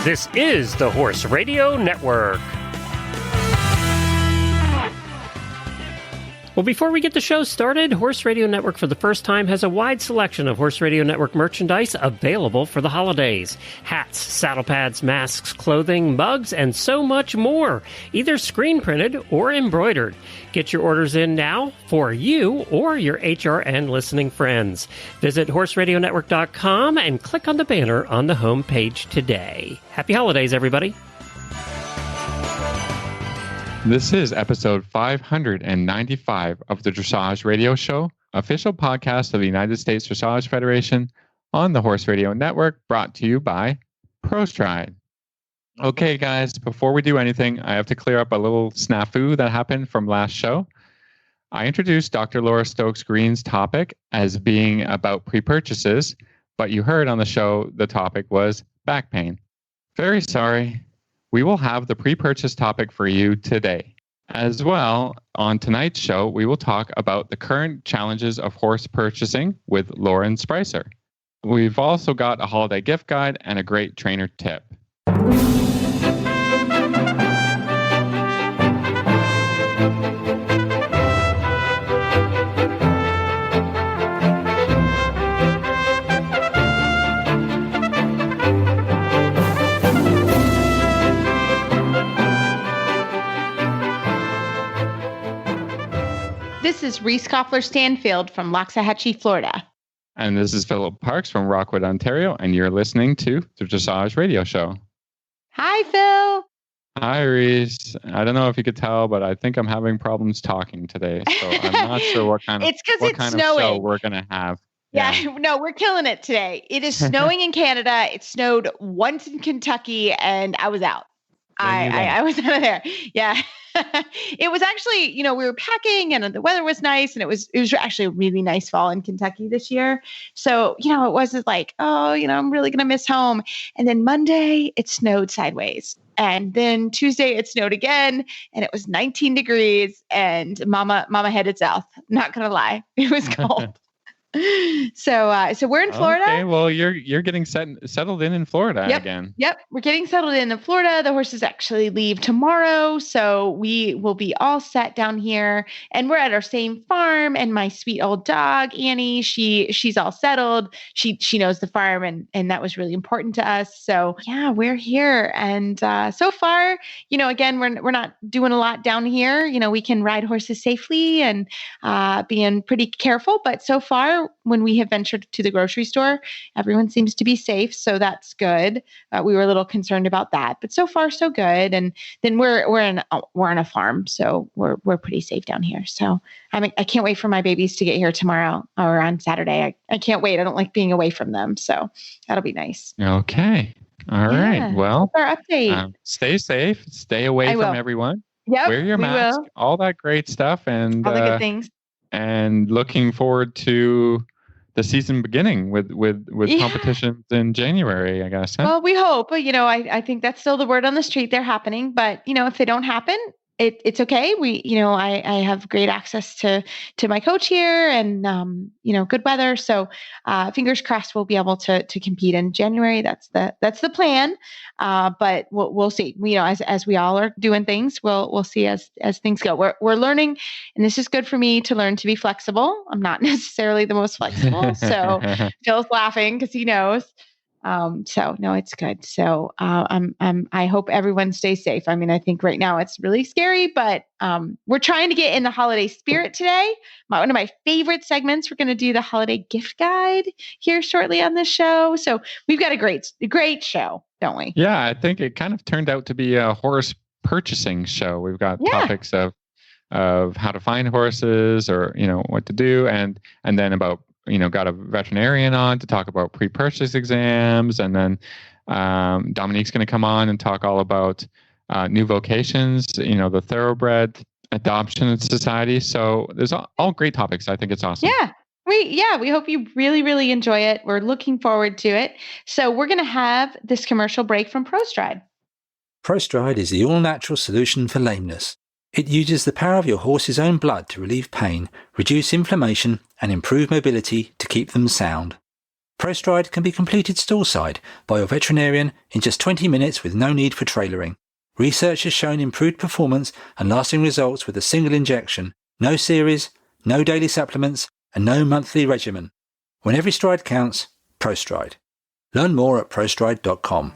This is the Horse Radio Network. Well, before we get the show started, Horse Radio Network for the first time has a wide selection of Horse Radio Network merchandise available for the holidays. Hats, saddle pads, masks, clothing, mugs, and so much more, either screen printed or embroidered. Get your orders in now for you or your HRN listening friends. Visit horseradionetwork.com and click on the banner on the home page today. Happy holidays, everybody. This is episode 595 of the Dressage Radio Show, official podcast of the United States Dressage Federation on the Horse Radio Network, brought to you by ProStride. Okay, guys, before we do anything, I have to clear up a little snafu that happened from last show. I introduced Dr. Laura Stokes Greene's topic as being about pre-purchases, but you heard on the show the topic was back pain. Very sorry. We will have the pre-purchase topic for you today. As well, on tonight's show, we will talk about the current challenges of horse purchasing with Lauren Sprieser. We've also got a holiday gift guide and a great trainer tip. This is Reese Koffler-Stanfield from Loxahatchee, Florida. And this is Philip Parks from Rockwood, Ontario, and you're listening to the Dressage Radio Show. Hi, Phil. Hi, Reese. I don't know if you could tell, but I think I'm having problems talking today, so I'm not sure what kind of show we're going to have. Yeah, no, we're killing it today. It is snowing in Canada. It snowed once in Kentucky, and I was out. I was out of there. Yeah. It was actually, we were packing and the weather was nice, and it was actually a really nice fall in Kentucky this year. So, it wasn't like, I'm really going to miss home. And then Monday it snowed sideways. And then Tuesday it snowed again, and it was 19 degrees, and mama headed south. Not going to lie. It was cold. So we're in Florida. Okay, well, you're getting settled in Florida again. Yep, we're getting settled in Florida. The horses actually leave tomorrow, so we will be all set down here. And we're at our same farm. And my sweet old dog Annie, she's all settled. She knows the farm, and that was really important to us. So yeah, we're here. And so far, again, we're not doing a lot down here. We can ride horses safely and being pretty careful. But so far, when we have ventured to the grocery store, everyone seems to be safe. So that's good. We were a little concerned about that, but so far so good. And then we're on a farm, so we're pretty safe down here. So I can't wait for my babies to get here tomorrow or on Saturday. I can't wait. I don't like being away from them. So that'll be nice. Okay. All right. Well, that's our update. Stay safe. Stay away from everyone. Yep, wear your mask. All that great stuff. And all the good things. And looking forward to the season beginning with competitions in January, I guess. Huh? Well, we hope. I think that's still the word on the street. They're happening, but if they don't happen, it's okay. I have great access to my coach here, and good weather. So fingers crossed we'll be able to compete in January. That's the plan. But we'll see. As we all are doing things, we'll see as things go. We're learning, and this is good for me to learn to be flexible. I'm not necessarily the most flexible, so Phil's laughing because he knows. So no, it's good. So, I hope everyone stays safe. I think right now it's really scary, but, we're trying to get in the holiday spirit today. One of my favorite segments, we're going to do the holiday gift guide here shortly on this show. So we've got a great show, don't we? Yeah. I think it kind of turned out to be a horse purchasing show. We've got topics of how to find horses, or, what to do. And then about, got a veterinarian on to talk about pre-purchase exams. And then Dominique's going to come on and talk all about new vocations, the Thoroughbred Adoption Society. So there's all great topics. I think it's awesome. Yeah. We hope you really, really enjoy it. We're looking forward to it. So we're going to have this commercial break from ProStride. ProStride is the all-natural solution for lameness. It uses the power of your horse's own blood to relieve pain, reduce inflammation, and improve mobility to keep them sound. ProStride can be completed stall-side by your veterinarian in just 20 minutes with no need for trailering. Research has shown improved performance and lasting results with a single injection, no series, no daily supplements, and no monthly regimen. When every stride counts, ProStride. Learn more at prostride.com.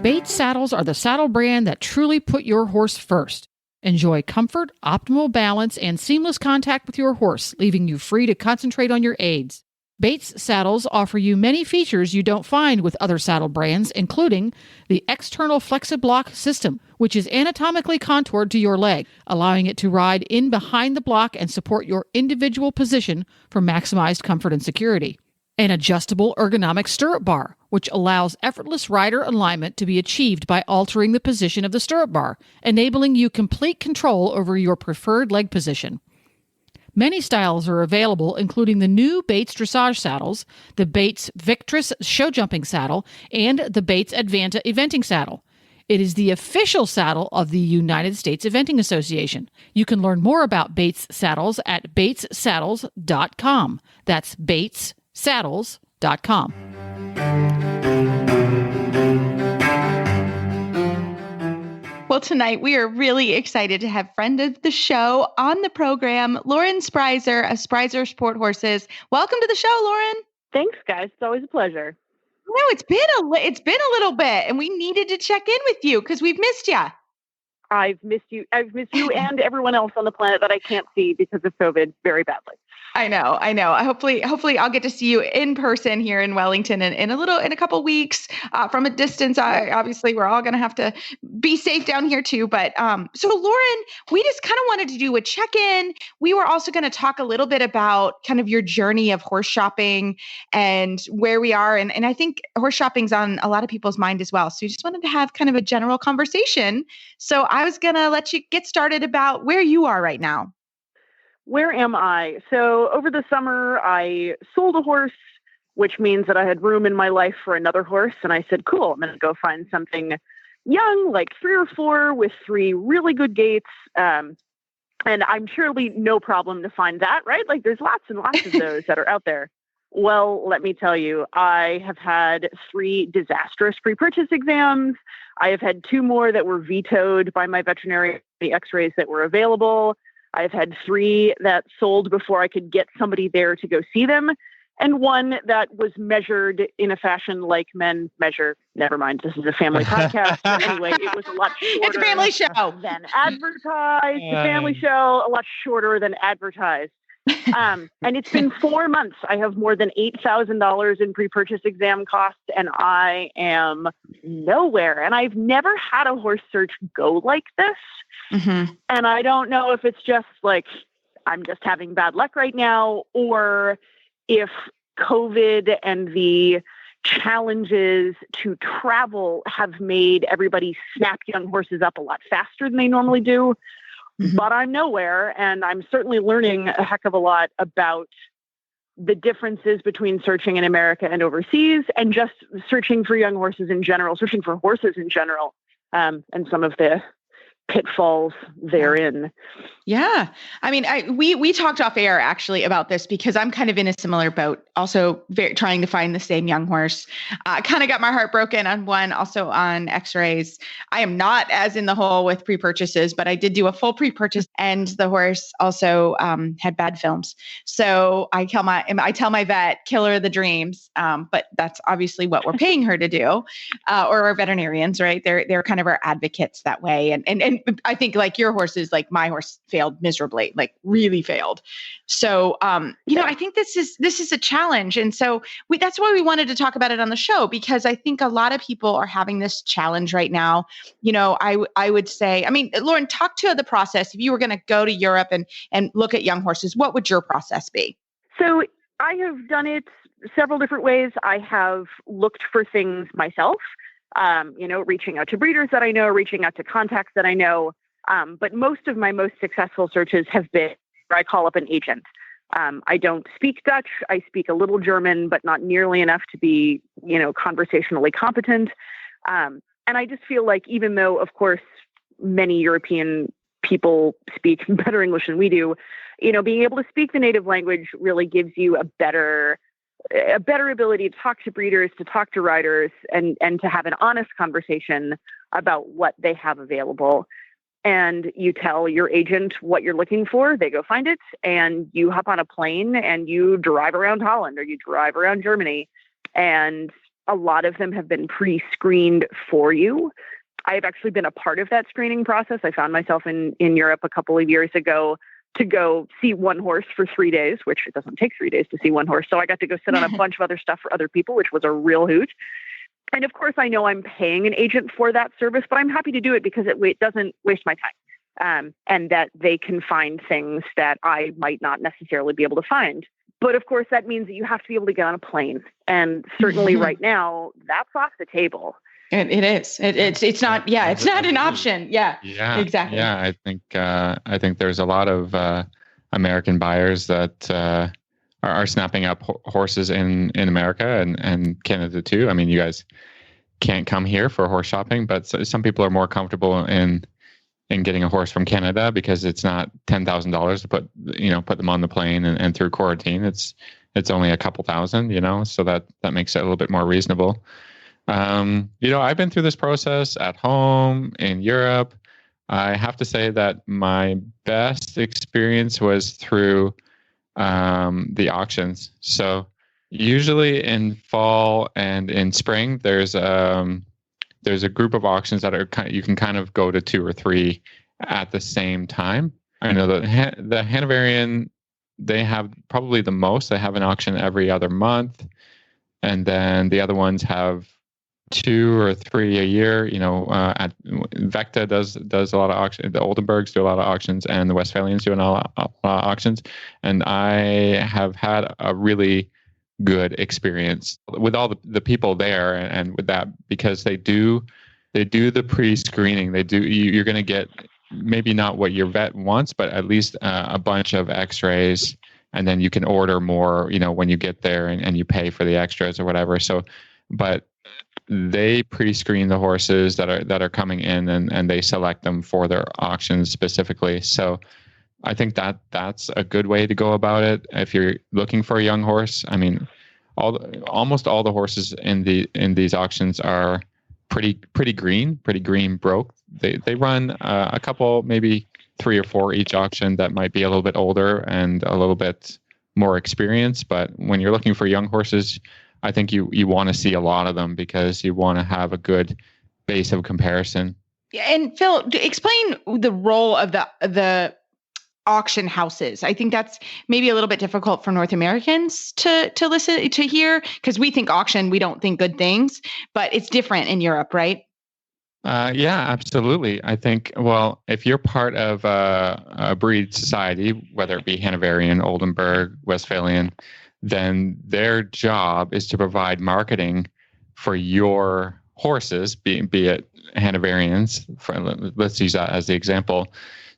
Bates saddles are the saddle brand that truly put your horse first. Enjoy comfort, optimal balance, and seamless contact with your horse, leaving you free to concentrate on your aids. Bates saddles offer you many features you don't find with other saddle brands, including the external FlexiBlock system, which is anatomically contoured to your leg, allowing it to ride in behind the block and support your individual position for maximized comfort and security. An adjustable ergonomic stirrup bar, which allows effortless rider alignment to be achieved by altering the position of the stirrup bar, enabling you complete control over your preferred leg position. Many styles are available, including the new Bates Dressage saddles, the Bates Victress show jumping saddle, and the Bates Advanta eventing saddle. It is the official saddle of the United States Eventing Association. You can learn more about Bates saddles at batessaddles.com. That's batessaddles.com. Well, tonight we are really excited to have friend of the show on the program, Lauren Sprieser of Sprieser Sport Horses. Welcome to the show, Lauren. Thanks, guys. It's always a pleasure. No, it's been a little bit, and we needed to check in with you because we've missed you. I've missed you and everyone else on the planet that I can't see because of COVID very badly. I know. Hopefully I'll get to see you in person here in Wellington in a couple weeks from a distance. Obviously, we're all going to have to be safe down here too. But so Lauren, we just kind of wanted to do a check-in. We were also going to talk a little bit about kind of your journey of horse shopping and where we are. And I think horse shopping's on a lot of people's mind as well. So we just wanted to have kind of a general conversation. So I was going to let you get started about where you are right now. Where am I? So over the summer, I sold a horse, which means that I had room in my life for another horse. And I said, cool, I'm going to go find something young, like 3 or 4 with 3 really good gaits. And I'm surely no problem to find that, right? Like there's lots and lots of those that are out there. Well, let me tell you, I have had 3 disastrous pre-purchase exams. I have had 2 more that were vetoed by my veterinarian, the x-rays that were available. I've had 3 that sold before I could get somebody there to go see them, and 1 that was measured in a fashion like men measure. Never mind, this is a family podcast. But anyway, it was a lot shorter. It's a family show. Than advertised. The family show, a lot shorter than advertised. And it's been 4 months. I have more than $8,000 in pre-purchase exam costs, and I am nowhere. And I've never had a horse search go like this. Mm-hmm. And I don't know if it's just like I'm just having bad luck right now, or if COVID and the challenges to travel have made everybody snap young horses up a lot faster than they normally do. Mm-hmm. But I'm nowhere, and I'm certainly learning a heck of a lot about the differences between searching in America and overseas, and just searching for young horses in general, searching for horses in general, and some of the pitfalls therein. Yeah. I mean, we talked off air actually about this because I'm kind of in a similar boat, also trying to find the same young horse. I kind of got my heart broken on one, also on x-rays. I am not as in the hole with pre-purchases, but I did do a full pre-purchase, and the horse also had bad films. So I tell my vet, kill her the dreams. But that's obviously what we're paying her to do, or our veterinarians, right? They're kind of our advocates that way. And I think like your horses, like my horse failed miserably, like really failed. So, I think this is a challenge. And so that's why we wanted to talk about it on the show, because I think a lot of people are having this challenge right now. I would say, I mean, Lauren, talk to the process. If you were going to go to Europe and look at young horses, what would your process be? So I have done it several different ways. I have looked for things myself, reaching out to breeders that I know, reaching out to contacts that I know. But most of my most successful searches have been where I call up an agent. I don't speak Dutch. I speak a little German, but not nearly enough to be, conversationally competent. And I just feel like even though, of course, many European people speak better English than we do, being able to speak the native language really gives you a better ability to talk to breeders, to talk to riders, and to have an honest conversation about what they have available. And you tell your agent what you're looking for, they go find it, and you hop on a plane and you drive around Holland or you drive around Germany. And a lot of them have been pre-screened for you. I've actually been a part of that screening process. I found myself in Europe a couple of years ago to go see one horse for 3 days, which it doesn't take 3 days to see one horse. So I got to go sit on a bunch of other stuff for other people, which was a real hoot. And of course, I know I'm paying an agent for that service, but I'm happy to do it because it doesn't waste my time, and that they can find things that I might not necessarily be able to find. But of course, that means that you have to be able to get on a plane. And certainly right now, that's off the table. It is. It's not. Yeah, it's not an option. Yeah. Exactly. Yeah, I think there's a lot of American buyers that are snapping up horses in America and Canada too. I mean, you guys can't come here for horse shopping, but some people are more comfortable in getting a horse from Canada because it's not $10,000 to put them on the plane and through quarantine. It's only a couple thousand, so that makes it a little bit more reasonable. I've been through this process at home in Europe. I have to say that my best experience was through the auctions. So usually in fall and in spring, there's a group of auctions that you can kind of go to 2 or 3 at the same time. I know the Hanoverian, they have probably the most. They have an auction every other month, and then the other ones have 2 or 3 a year. At Vecta does a lot of auctions. The Oldenburgs do a lot of auctions, and the Westphalians do a lot of auctions. And I have had a really good experience with all the people there, and with that, because they do the pre-screening. You're going to get maybe not what your vet wants, but at least a bunch of X-rays, and then you can order more. When you get there and you pay for the extras or whatever. So, but they pre-screen the horses that are coming in, and they select them for their auctions specifically. So I think that's a good way to go about it. If you're looking for a young horse, I mean, almost all the horses in these auctions are pretty green broke. They run a couple, maybe 3 or 4 each auction that might be a little bit older and a little bit more experienced. But when you're looking for young horses, I think you want to see a lot of them because you want to have a good base of comparison. Yeah, and Phil, explain the role of the auction houses. I think that's maybe a little bit difficult for North Americans to listen to hear, because we think auction, we don't think good things, but it's different in Europe, right? Yeah, absolutely. I think, well, if you're part of a breed society, whether it be Hanoverian, Oldenburg, Westphalian, then their job is to provide marketing for your horses, be it Hanoverians. Let's use that as the example.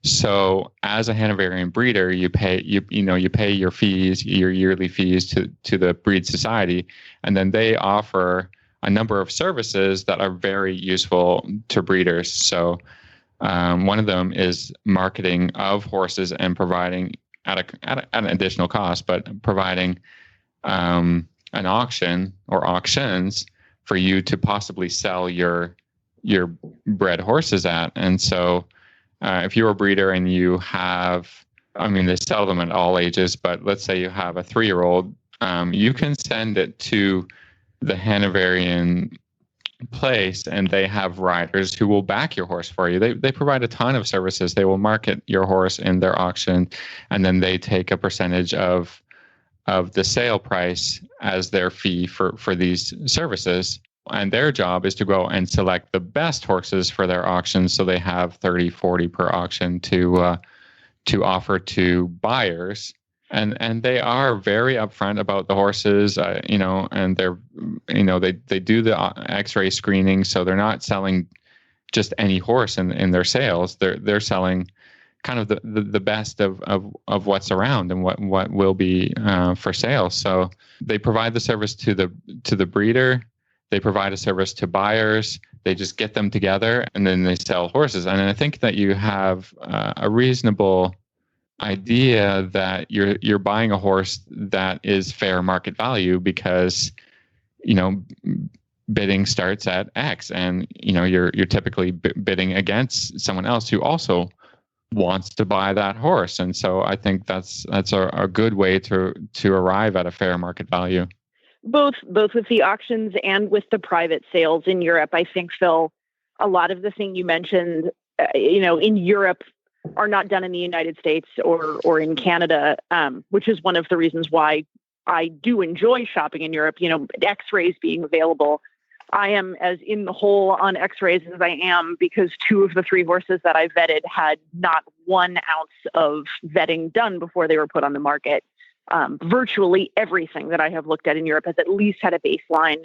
So, as a Hanoverian breeder, you pay your fees, your yearly fees to the breed society, and then they offer a number of services that are very useful to breeders. So, one of them is marketing of horses and providing at an additional cost, but providing an auction or auctions for you to possibly sell your bred horses at. And so if you're a breeder and you have, they sell them at all ages, but let's say you have a 3-year-old, you can send it to the Hanoverian place, and they have riders who will back your horse for you. They provide a ton of services. They will market your horse in their auction, and then they take a percentage of the sale price as their fee for these services. And their job is to go and select the best horses for their auctions. So they have 30, 40 per auction to offer to buyers. And they are very upfront about the horses, and they're, they do the X-ray screening. So they're not selling just any horse in their sales. They're selling kind of the best of what's around and what will be for sale. So they provide the service to the breeder. They provide a service to buyers. They just get them together and then they sell horses. And I think that you have a reasonable idea that you're buying a horse that is fair market value because, bidding starts at X, and you're typically bidding against someone else who also wants to buy that horse. And so I think that's a good way to arrive at a fair market value. Both with the auctions and with the private sales in Europe. I think, Phil, a lot of the thing you mentioned, in Europe are not done in the United States or in Canada, which is one of the reasons why I do enjoy shopping in Europe. X-rays being available. I am as in the hole on X-rays as I am because 2 of the 3 horses that I vetted had not 1 ounce of vetting done before they were put on the market. Virtually everything that I have looked at in Europe has at least had a baseline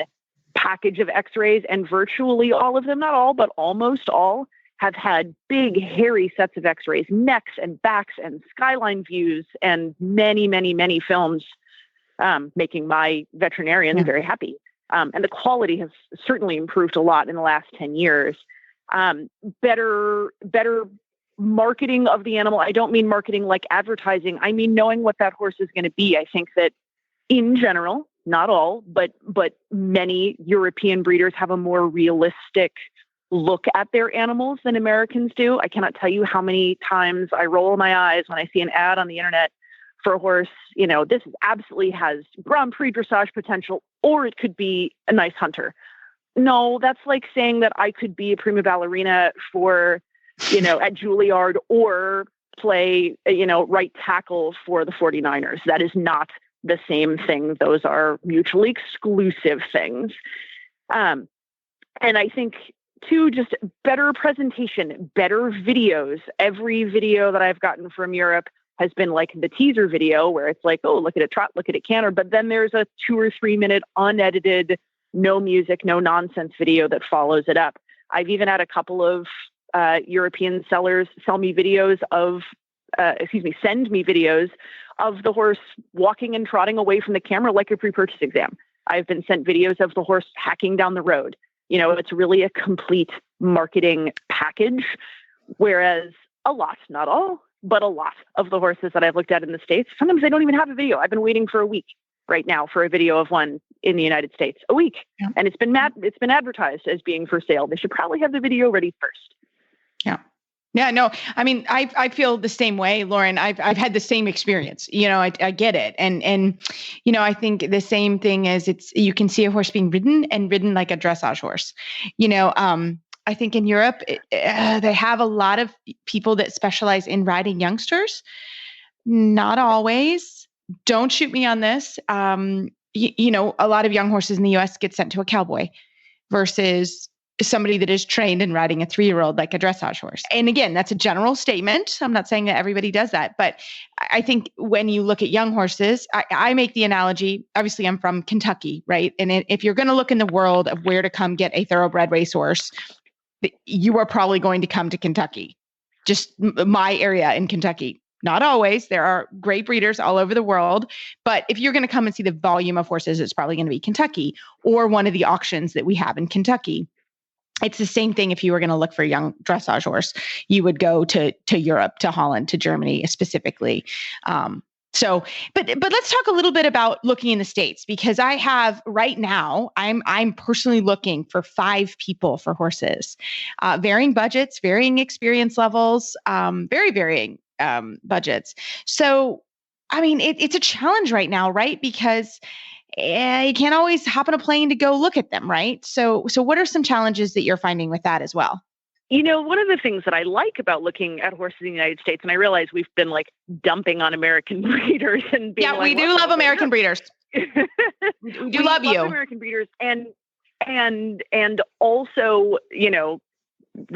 package of X-rays, and virtually all of them, not all, but almost all, have had big, hairy sets of X-rays, necks and backs and skyline views, and many, many, many films, making my veterinarians very happy. And the quality has certainly improved a lot in the last 10 years. Better marketing of the animal. I don't mean marketing like advertising. I mean knowing what that horse is going to be. I think that in general, not all, but many European breeders have a more realistic look at their animals than Americans do. I cannot tell you how many times I roll my eyes when I see an ad on the internet for a horse. This absolutely has Grand Prix dressage potential, or it could be a nice hunter. No, that's like saying that I could be a prima ballerina for, at Juilliard, or play, right tackle for the 49ers. That is not the same thing. Those are mutually exclusive things. And I think too, just better presentation, better videos. Every video that I've gotten from Europe has been like the teaser video where it's like, oh, look at a trot, look at a canter. But then there's a 2 or 3 minute unedited, no music, no nonsense video that follows it up. I've even had a couple of European sellers send me videos of the horse walking and trotting away from the camera like a pre-purchase exam. I've been sent videos of the horse hacking down the road. It's really a complete marketing package, whereas a lot, not all, but a lot of the horses that I've looked at in the States, sometimes they don't even have a video. I've been waiting for a week right now for a video of one in the United States, a week. Yeah. And it's been advertised as being for sale. They should probably have the video ready first. Yeah. Yeah, no, I mean, I feel the same way, Lauren. I've had the same experience, I get it. And, I think the same thing is you can see a horse being ridden like a dressage horse, I think in Europe, they have a lot of people that specialize in riding youngsters. Not always. Don't shoot me on this. A lot of young horses in the US get sent to a cowboy versus somebody that is trained in riding a 3-year-old like a dressage horse. And again, that's a general statement. I'm not saying that everybody does that, but I think when you look at young horses, I make the analogy, obviously I'm from Kentucky, right? And if you're going to look in the world of where to come get a thoroughbred racehorse, you are probably going to come to Kentucky, just my area in Kentucky. Not always. There are great breeders all over the world. But if you're going to come and see the volume of horses, it's probably going to be Kentucky or one of the auctions that we have in Kentucky. It's the same thing if you were going to look for a young dressage horse. You would go to Europe, to Holland, to Germany specifically. But let's talk a little bit about looking in the States, because I have right now, I'm personally looking for 5 people for horses, varying budgets, varying experience levels, very varying budgets. So, I mean, it's a challenge right now, right? Because you can't always hop on a plane to go look at them, right? So what are some challenges that you're finding with that as well? One of the things that I like about looking at horses in the United States, and I realize we've been like dumping on American breeders and being we do love American breeders. We do love you. American breeders, and also,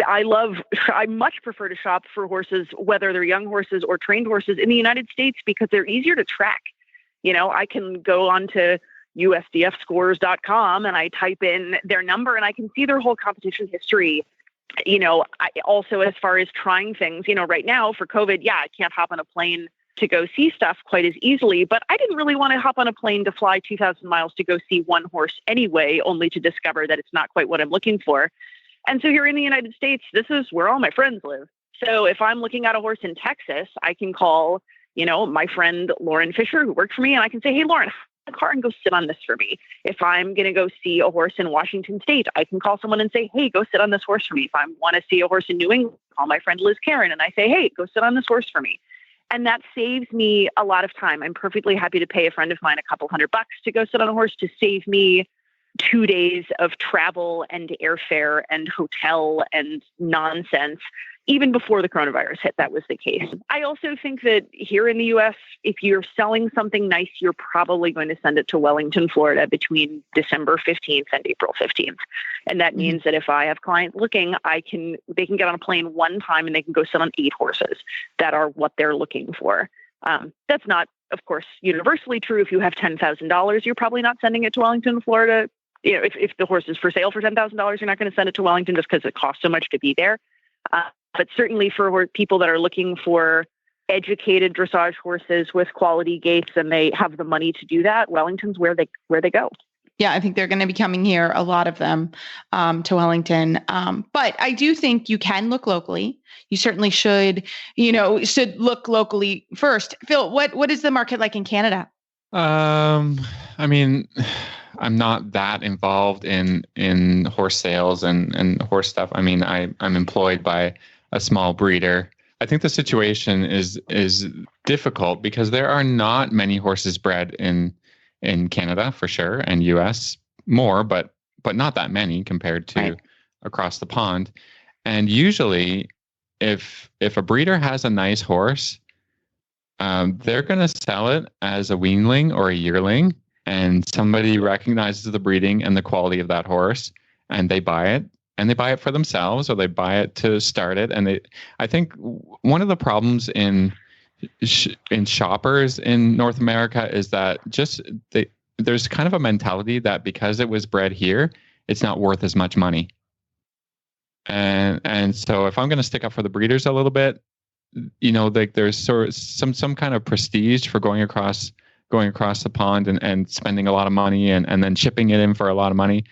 I much prefer to shop for horses, whether they're young horses or trained horses in the United States, because they're easier to track. I can go on to USDFscores.com and I type in their number and I can see their whole competition history. I also, as far as trying things, right now for COVID, I can't hop on a plane to go see stuff quite as easily, but I didn't really want to hop on a plane to fly 2,000 miles to go see one horse anyway, only to discover that it's not quite what I'm looking for. And so here in the United States, this is where all my friends live. So if I'm looking at a horse in Texas, I can call, my friend Lauren Fisher, who worked for me, and I can say, hey, Lauren, a car and go sit on this for me. If I'm going to go see a horse in Washington State, I can call someone and say, hey, go sit on this horse for me. If I want to see a horse in New England, call my friend Liz Karen and I say, hey, go sit on this horse for me. And that saves me a lot of time. I'm perfectly happy to pay a friend of mine a couple $100 to go sit on a horse to save me 2 days of travel and airfare and hotel and nonsense. Even before the coronavirus hit, that was the case. I also think that here in the U.S., if you're selling something nice, you're probably going to send it to Wellington, Florida between December 15th and April 15th. And that means that if I have clients looking, they can get on a plane one time and they can go sit on 8 horses that are what they're looking for. That's not, of course, universally true. If you have $10,000, you're probably not sending it to Wellington, Florida. If the horse is for sale for $10,000, you're not going to send it to Wellington just because it costs so much to be there. But certainly for people that are looking for educated dressage horses with quality gaits and they have the money to do that, Wellington's where they go. Yeah, I think they're going to be coming here, a lot of them, to Wellington. But I do think you can look locally. You certainly should look locally first. Phil, what is the market like in Canada? I mean, I'm not that involved in horse sales and horse stuff. I mean, I'm employed by a small breeder. I think the situation is difficult because there are not many horses bred in Canada for sure, and US more, but not that many compared to across the pond. And usually if a breeder has a nice horse, they're going to sell it as a weanling or a yearling, and somebody recognizes the breeding and the quality of that horse and they buy it. And they buy it for themselves or they buy it to start it. And I think one of the problems in shoppers in North America is that there's kind of a mentality that because it was bred here, it's not worth as much money. And so if I'm going to stick up for the breeders a little bit, like there's sort of some kind of prestige for going across the pond and spending a lot of money and then shipping it in for a lot of money.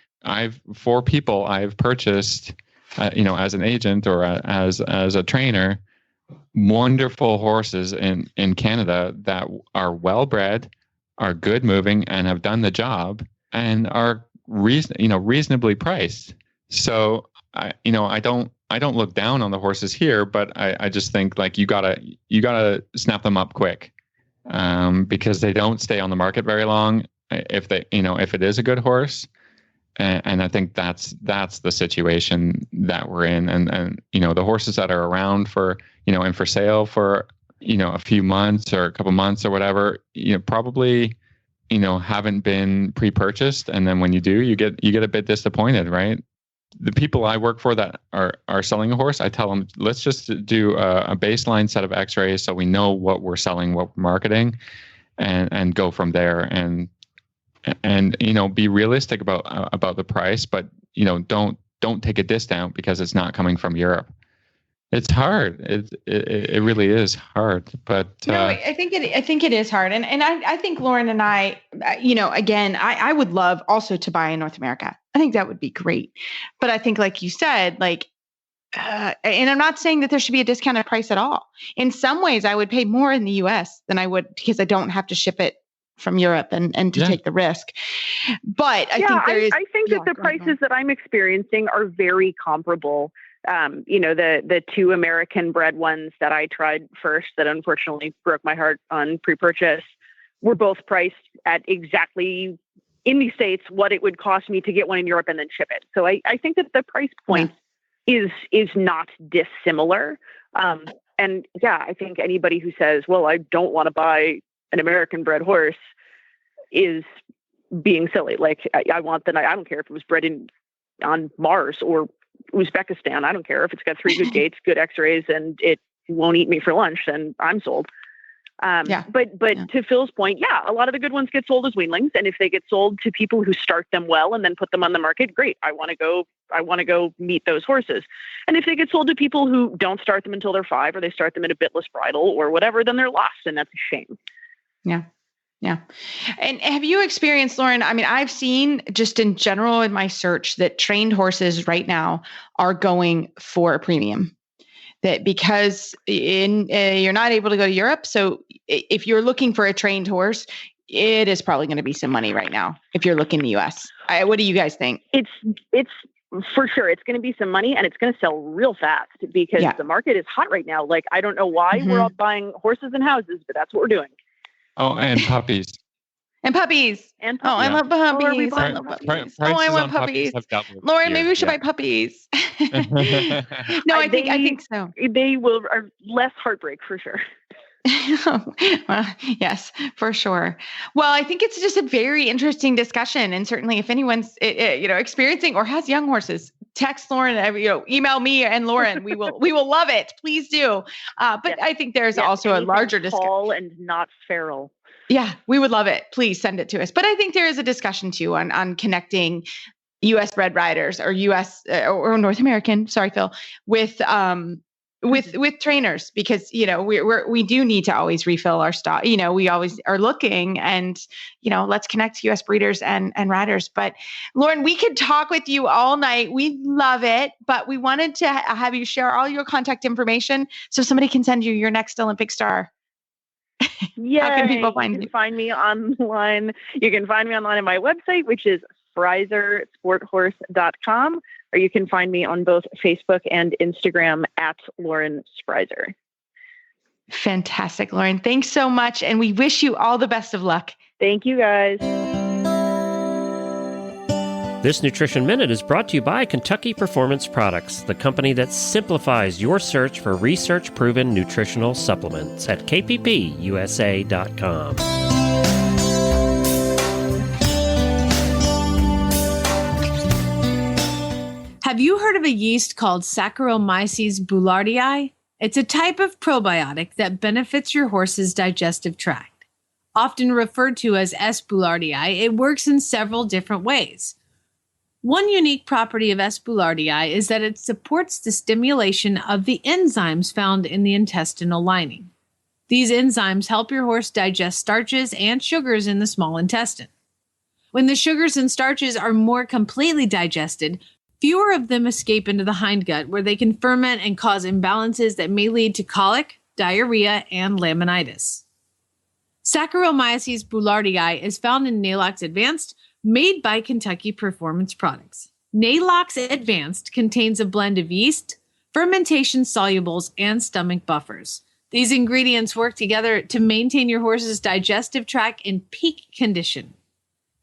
For people I've purchased, as an agent or as a trainer, wonderful horses in Canada that are well bred, are good moving, and have done the job, and are reasonably priced. So I don't look down on the horses here, but I just think like you gotta snap them up quick, because they don't stay on the market very long if it is a good horse. And I think that's the situation that we're in. And the horses that are around for, and for sale for, a few months or a couple months or whatever, probably, haven't been pre-purchased. And then when you do, you get a bit disappointed, right? The people I work for that are selling a horse, I tell them, let's just do a baseline set of x-rays so we know what we're selling, what we're marketing, and go from there. And be realistic about the price, but don't take a discount because it's not coming from Europe. It's hard. It really is hard. But no, I think it is hard, and I think Lauren and I, again, I would love also to buy in North America. I think that would be great. But I think, like you said, and I'm not saying that there should be a discounted price at all. In some ways, I would pay more in the U.S. than I would because I don't have to ship it from Europe and to take the risk. But I think that the prices that I'm experiencing are very comparable. The 2 American bred ones that I tried first that unfortunately broke my heart on pre-purchase were both priced at exactly in the States what it would cost me to get one in Europe and then ship it. So I think that the price point is not dissimilar. And I think anybody who says, well, I don't want to buy an American bred horse is being silly. Like I don't care if it was bred on Mars or Uzbekistan. I don't care if it's got 3 good gaits, good x-rays, and it won't eat me for lunch, then I'm sold. But to Phil's point, a lot of the good ones get sold as weanlings. And if they get sold to people who start them well and then put them on the market, great. I want to go meet those horses. And if they get sold to people who don't start them until they're 5, or they start them in a bitless bridle or whatever, then they're lost. And that's a shame. Yeah. Yeah. And have you experienced, Lauren, I mean, I've seen just in general in my search that trained horses right now are going for a premium. that because you're not able to go to Europe. So if you're looking for a trained horse, it is probably going to be some money right now if you're looking in the US. What do you guys think? It's for sure. It's going to be some money and it's going to sell real fast because the market is hot right now. Like, I don't know why we're all buying horses and houses, but that's what we're doing. Oh, and puppies. And puppies. And puppies. Oh, I love puppies. I love puppies. I want puppies. Lauren, maybe we should buy puppies. No, I think so. They are less heartbreak for sure. Well, yes, for sure. Well, I think it's just a very interesting discussion. And certainly if anyone's, experiencing or has young horses, text Lauren, email me and Lauren. We will love it. Please do. But I think there's also a larger discussion. Tall and not feral. Yeah, we would love it. Please send it to us. But I think there is a discussion too on connecting U.S. bred riders or U.S. or North American, sorry, Phil, with trainers, because, we do need to always refill our stock. We always are looking, and, let's connect U.S. breeders and riders. But Lauren, we could talk with you all night. We love it, but we wanted to have you share all your contact information so somebody can send you your next Olympic star. Yeah. How can people find you? Find me online. You can find me online on my website, which is SprieserSporthorse.com, or you can find me on both Facebook and Instagram at Lauren Sprieser. Fantastic, Lauren. Thanks so much. And we wish you all the best of luck. Thank you, guys. This Nutrition Minute is brought to you by Kentucky Performance Products, the company that simplifies your search for research-proven nutritional supplements at kppusa.com. Have you heard of a yeast called Saccharomyces boulardii? It's a type of probiotic that benefits your horse's digestive tract. Often referred to as S. boulardii, it works in several different ways. One unique property of S. boulardii is that it supports the stimulation of the enzymes found in the intestinal lining. These enzymes help your horse digest starches and sugars in the small intestine. When the sugars and starches are more completely digested, fewer of them escape into the hindgut, where they can ferment and cause imbalances that may lead to colic, diarrhea, and laminitis. Saccharomyces boulardii is found in Nalox Advanced, made by Kentucky Performance Products. Nalox Advanced contains a blend of yeast, fermentation solubles, and stomach buffers. These ingredients work together to maintain your horse's digestive tract in peak condition.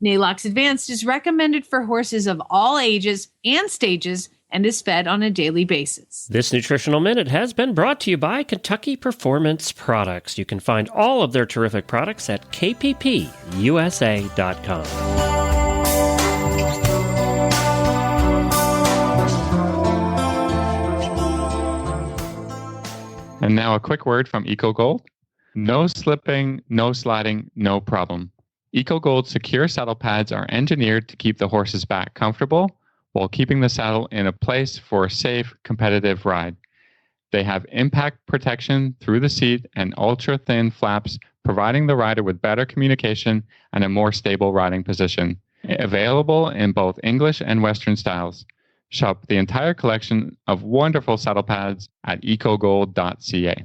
Nalox Advanced is recommended for horses of all ages and stages and is fed on a daily basis. This Nutritional Minute has been brought to you by Kentucky Performance Products. You can find all of their terrific products at kppusa.com. And now a quick word from EcoGold. No slipping, no sliding, no problem. EcoGold secure saddle pads are engineered to keep the horse's back comfortable while keeping the saddle in a place for a safe, competitive ride. They have impact protection through the seat and ultra-thin flaps, providing the rider with better communication and a more stable riding position. Available in both English and Western styles. Shop the entire collection of wonderful saddle pads at ecogold.ca.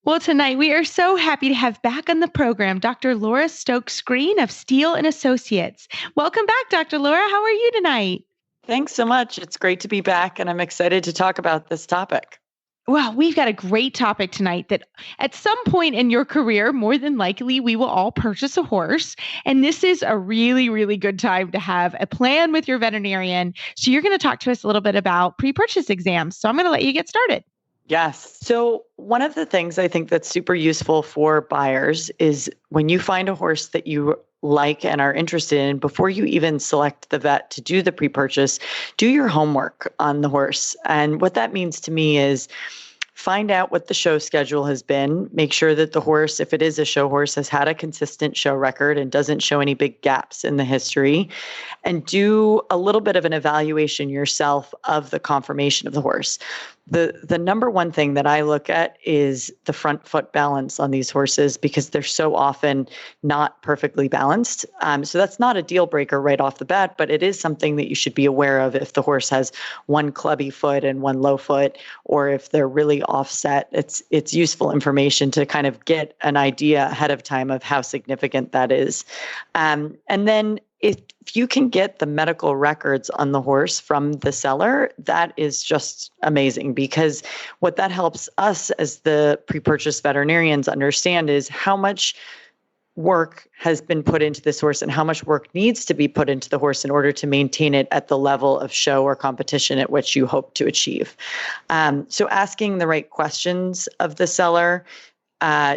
Well, tonight we are so happy to have back on the program Dr. Laura Stokes Greene of Steele & Associates. Welcome back, Dr. Laura. How are you tonight? Thanks so much. It's great to be back, and I'm excited to talk about this topic. Well, we've got a great topic tonight that at some point in your career, more than likely, we will all purchase a horse. And this is a really, really good time to have a plan with your veterinarian. So you're going to talk to us a little bit about pre-purchase exams. So I'm going to let you get started. Yes. So one of the things I think that's super useful for buyers is when you find a horse that you like and are interested in, before you even select the vet to do the pre-purchase, do your homework on the horse. And what that means to me is find out what the show schedule has been. Make sure that the horse, if it is a show horse, has had a consistent show record and doesn't show any big gaps in the history. And do a little bit of an evaluation yourself of the conformation of the horse. The number one thing that I look at is the front foot balance on these horses, because they're so often not perfectly balanced. So that's not a deal breaker right off the bat, but it is something that you should be aware of if the horse has one clubby foot and one low foot, or if they're really offset. It's useful information to kind of get an idea ahead of time of how significant that is. And then if you can get the medical records on the horse from the seller, that is just amazing, because what that helps us as the pre-purchase veterinarians understand is how much work has been put into this horse and how much work needs to be put into the horse in order to maintain it at the level of show or competition at which you hope to achieve. So asking the right questions of the seller.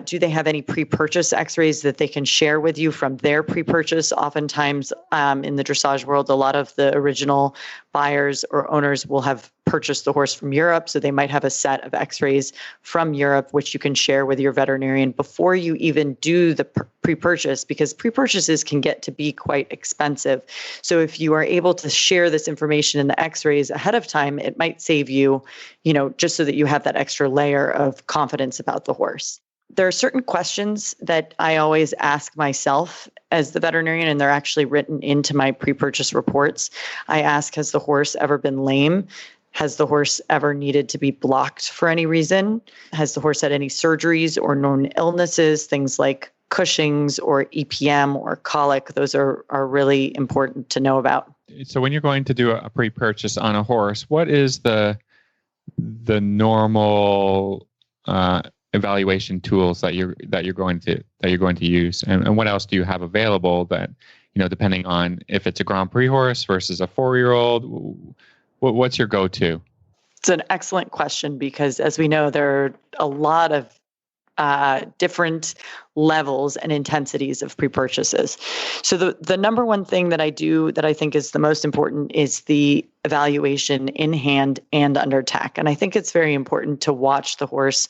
Do they have any pre-purchase x-rays that they can share with you from their pre-purchase? Oftentimes in the dressage world, a lot of the original buyers or owners will have purchased the horse from Europe. So they might have a set of x-rays from Europe, which you can share with your veterinarian before you even do the pre-purchase, because pre-purchases can get to be quite expensive. So if you are able to share this information in the x-rays ahead of time, it might save you, just so that you have that extra layer of confidence about the horse. There are certain questions that I always ask myself as the veterinarian, and they're actually written into my pre-purchase reports. I ask, has the horse ever been lame? Has the horse ever needed to be blocked for any reason? Has the horse had any surgeries or known illnesses, things like Cushing's or EPM or colic? Those are really important to know about. So when you're going to do a pre-purchase on a horse, what is the normal evaluation tools that you're going to use, and what else do you have available that, depending on if it's a Grand Prix horse versus a 4-year-old, what's your go-to? It's an excellent question, because as we know, there are a lot of different levels and intensities of pre-purchases. So the number one thing that I do that I think is the most important is the evaluation in hand and under tack. And I think it's very important to watch the horse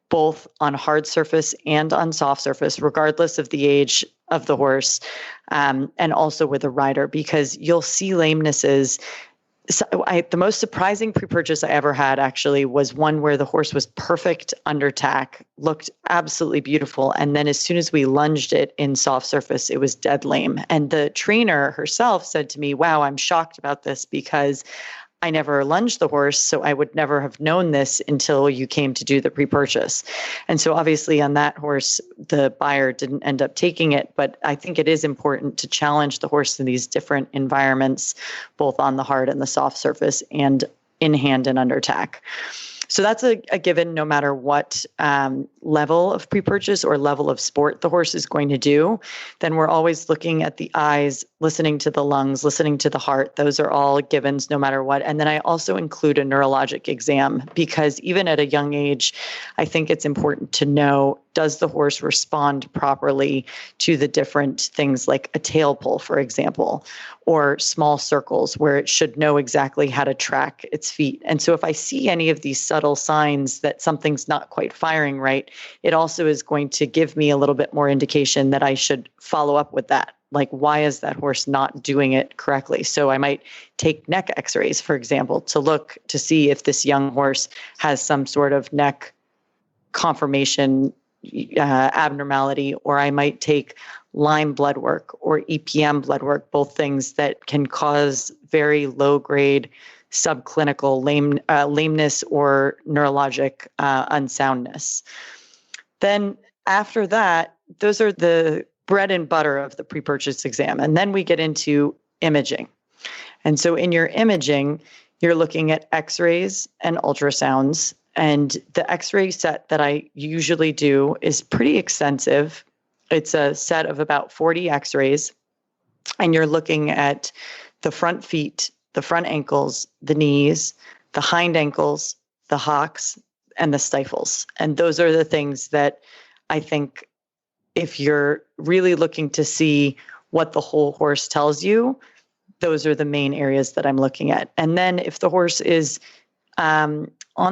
both on hard surface and on soft surface, regardless of the age of the horse, and also with a rider, because you'll see lamenesses. So the most surprising pre-purchase I ever had actually was one where the horse was perfect under tack, looked absolutely beautiful. And then as soon as we lunged it in soft surface, it was dead lame. And the trainer herself said to me, wow, I'm shocked about this, because I never lunged the horse, so I would never have known this until you came to do the pre-purchase. And so obviously on that horse, the buyer didn't end up taking it, but I think it is important to challenge the horse in these different environments, both on the hard and the soft surface and in hand and under tack. So that's a given no matter what level of pre-purchase or level of sport the horse is going to do. Then we're always looking at the eyes, listening to the lungs, listening to the heart. Those are all givens no matter what. And then I also include a neurologic exam, because even at a young age, I think it's important to know, does the horse respond properly to the different things like a tail pull, for example, or small circles where it should know exactly how to track its feet. And so if I see any of these subtle signs that something's not quite firing right, it also is going to give me a little bit more indication that I should follow up with that. Like, why is that horse not doing it correctly? So I might take neck x-rays, for example, to look to see if this young horse has some sort of neck conformation abnormality, or I might take Lyme blood work or EPM blood work, both things that can cause very low-grade subclinical lameness or neurologic unsoundness. Then after that, those are the bread and butter of the pre-purchase exam. And then we get into imaging. And so in your imaging, you're looking at x-rays and ultrasounds. And the x-ray set that I usually do is pretty extensive. It's a set of about 40 x-rays. And you're looking at the front feet, the front ankles, the knees, the hind ankles, the hocks, and the stifles. And those are the things that I think, if you're really looking to see what the whole horse tells you, those are the main areas that I'm looking at. And then if the horse is on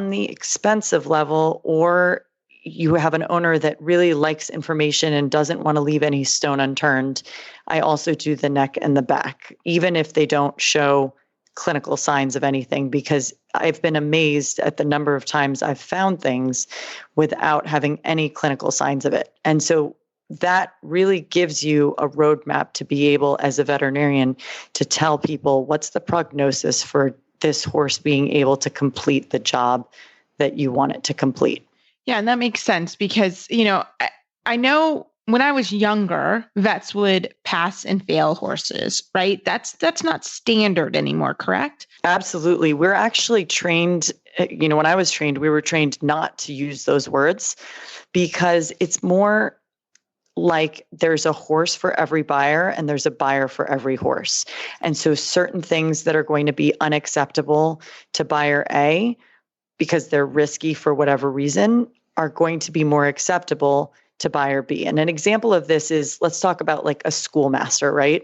the expensive level, or you have an owner that really likes information and doesn't want to leave any stone unturned, I also do the neck and the back, even if they don't show clinical signs of anything, because I've been amazed at the number of times I've found things without having any clinical signs of it. And so that really gives you a roadmap to be able, as a veterinarian, to tell people what's the prognosis for this horse being able to complete the job that you want it to complete. Yeah, and that makes sense because, I know when I was younger, vets would pass and fail horses, right? That's not standard anymore, correct? Absolutely. We're actually trained, when I was trained, we were trained not to use those words because it's more like there's a horse for every buyer and there's a buyer for every horse. And so certain things that are going to be unacceptable to buyer A because they're risky for whatever reason are going to be more acceptable to buyer B. And an example of this is, let's talk about like a schoolmaster, right?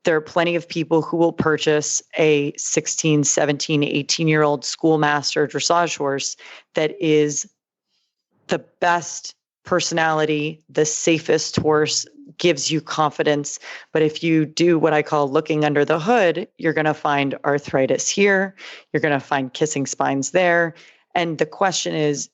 There are plenty of people who will purchase a 16, 17, 18-year-old schoolmaster dressage horse that is the best personality, the safest horse, gives you confidence. But if you do what I call looking under the hood, you're going to find arthritis here. You're going to find kissing spines there. And the question is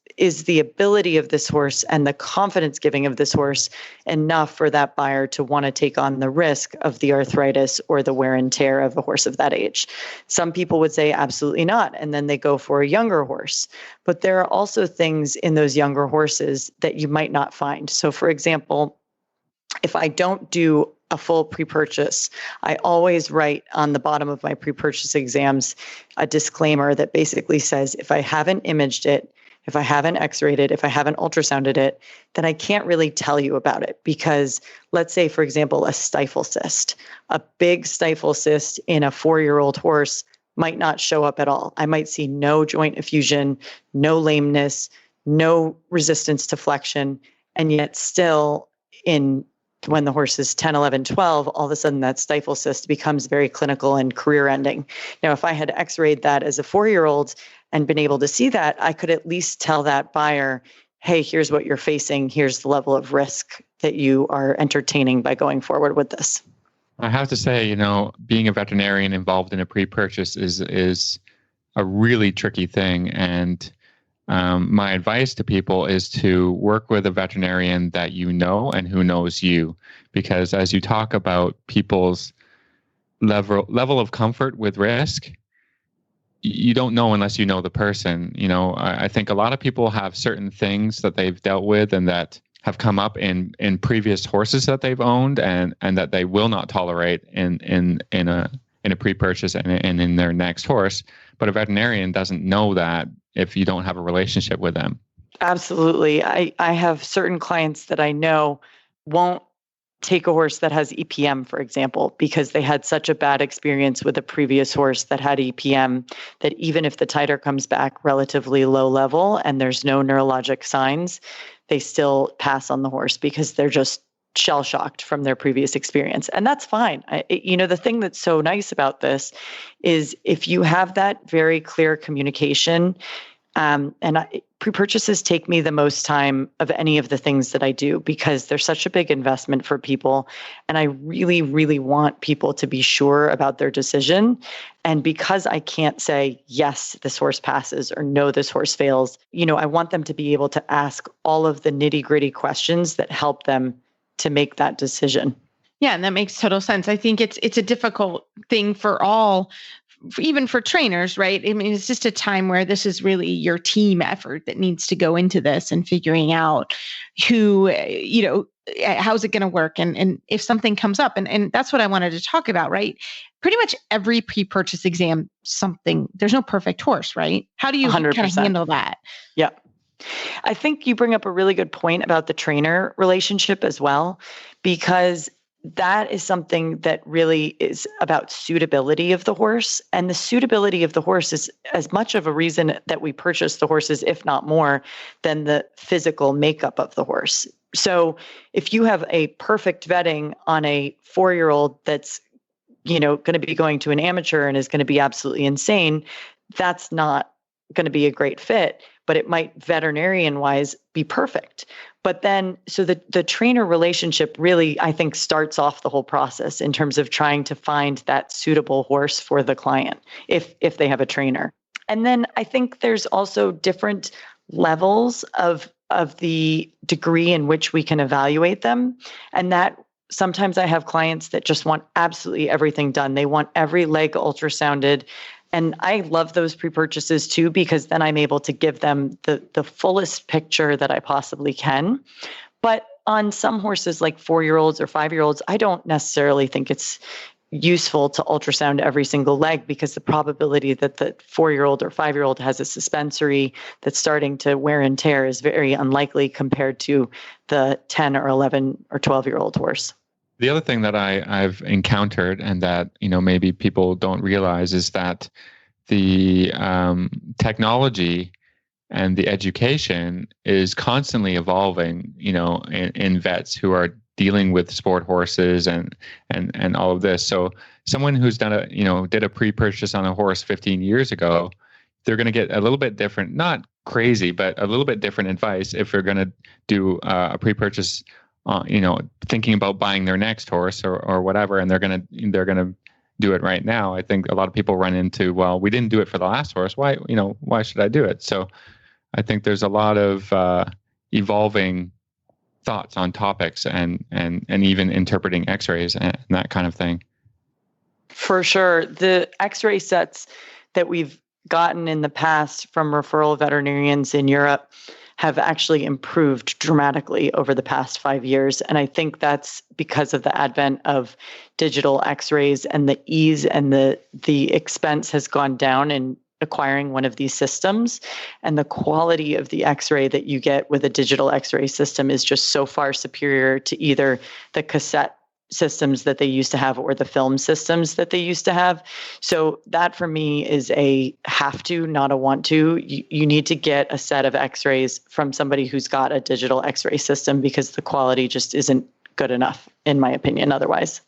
the ability of this horse and the confidence giving of this horse enough for that buyer to want to take on the risk of the arthritis or the wear and tear of a horse of that age? Some people would say absolutely not, and then they go for a younger horse. But there are also things in those younger horses that you might not find. So for example, if I don't do a full pre-purchase, I always write on the bottom of my pre-purchase exams a disclaimer that basically says, if I haven't imaged it, if I haven't x-rayed it, if I haven't ultrasounded it, then I can't really tell you about it. Because let's say, for example, a stifle cyst, a big stifle cyst in a 4-year-old horse might not show up at all. I might see no joint effusion, no lameness, no resistance to flexion, and yet still when the horse is 10, 11, 12, all of a sudden that stifle cyst becomes very clinical and career-ending. Now, if I had x-rayed that as a 4-year-old and been able to see that, I could at least tell that buyer, hey, here's what you're facing. Here's the level of risk that you are entertaining by going forward with this. I have to say, being a veterinarian involved in a pre-purchase is a really tricky thing. And my advice to people is to work with a veterinarian that you know and who knows you, because as you talk about people's level of comfort with risk, you don't know unless you know the person. I think a lot of people have certain things that they've dealt with and that have come up in previous horses that they've owned and that they will not tolerate in a pre-purchase and in their next horse. But a veterinarian doesn't know that if you don't have a relationship with them. Absolutely. I have certain clients that I know won't take a horse that has EPM, for example, because they had such a bad experience with a previous horse that had EPM that even if the titer comes back relatively low level and there's no neurologic signs, they still pass on the horse because they're just shell-shocked from their previous experience. And that's fine. The thing that's so nice about this is if you have that very clear communication, pre-purchases take me the most time of any of the things that I do because they're such a big investment for people. And I really, really want people to be sure about their decision. And because I can't say, yes, this horse passes or no, this horse fails, I want them to be able to ask all of the nitty-gritty questions that help them to make that decision. Yeah, and that makes total sense. I think it's a difficult thing for all, even for trainers, right? I mean, it's just a time where this is really your team effort that needs to go into this and figuring out who, how's it going to work? And if something comes up, and that's what I wanted to talk about, right? Pretty much every pre-purchase exam, there's no perfect horse, right? How do you 100%. kind of handle that? Yeah. I think you bring up a really good point about the trainer relationship as well, because that is something that really is about suitability of the horse. And the suitability of the horse is as much of a reason that we purchase the horses, if not more, than the physical makeup of the horse. So if you have a perfect vetting on a 4-year-old that's, going to be going to an amateur and is going to be absolutely insane, that's not going to be a great fit, but it might veterinarian wise be perfect. But then, so the trainer relationship really, I think, starts off the whole process in terms of trying to find that suitable horse for the client if they have a trainer. And then I think there's also different levels of the degree in which we can evaluate them. And that sometimes I have clients that just want absolutely everything done. They want every leg ultrasounded. And I love those pre-purchases too, because then I'm able to give them the fullest picture that I possibly can. But on some horses like 4-year-olds or 5-year-olds, I don't necessarily think it's useful to ultrasound every single leg, because the probability that the 4-year-old or 5-year-old has a suspensory that's starting to wear and tear is very unlikely compared to the 10 or 11 or 12-year-old horse. The other thing that I've encountered, and that maybe people don't realize, is that the technology and the education is constantly evolving. In vets who are dealing with sport horses and all of this. So someone who's did a pre-purchase on a horse 15 years ago, they're going to get a little bit different, not crazy, but a little bit different advice if they're going to do a pre-purchase. Thinking about buying their next horse or whatever, and they're gonna do it right now. I think a lot of people run into, well, we didn't do it for the last horse. Why should I do it? So I think there's a lot of evolving thoughts on topics and even interpreting X-rays and that kind of thing. For sure, the X-ray sets that we've gotten in the past from referral veterinarians in Europe have actually improved dramatically over the past 5 years. And I think that's because of the advent of digital X-rays, and the ease and the expense has gone down in acquiring one of these systems. And the quality of the X-ray that you get with a digital X-ray system is just so far superior to either the cassette systems that they used to have or the film systems that they used to have. So that for me is a have to, not a want to. You need to get a set of X-rays from somebody who's got a digital X-ray system, because the quality just isn't good enough, in my opinion, otherwise.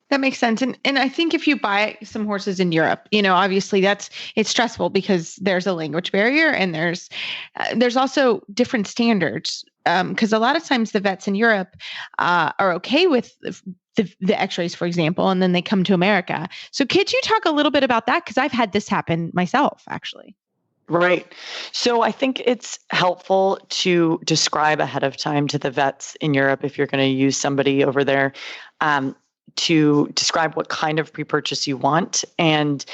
That makes sense. And I think if you buy some horses in Europe, obviously it's stressful because there's a language barrier, and there's also different standards. Because a lot of times the vets in Europe are okay with the X-rays, for example, and then they come to America. So could you talk a little bit about that? Because I've had this happen myself, actually. Right. So I think it's helpful to describe ahead of time to the vets in Europe, if you're going to use somebody over there, to describe what kind of pre-purchase you want. And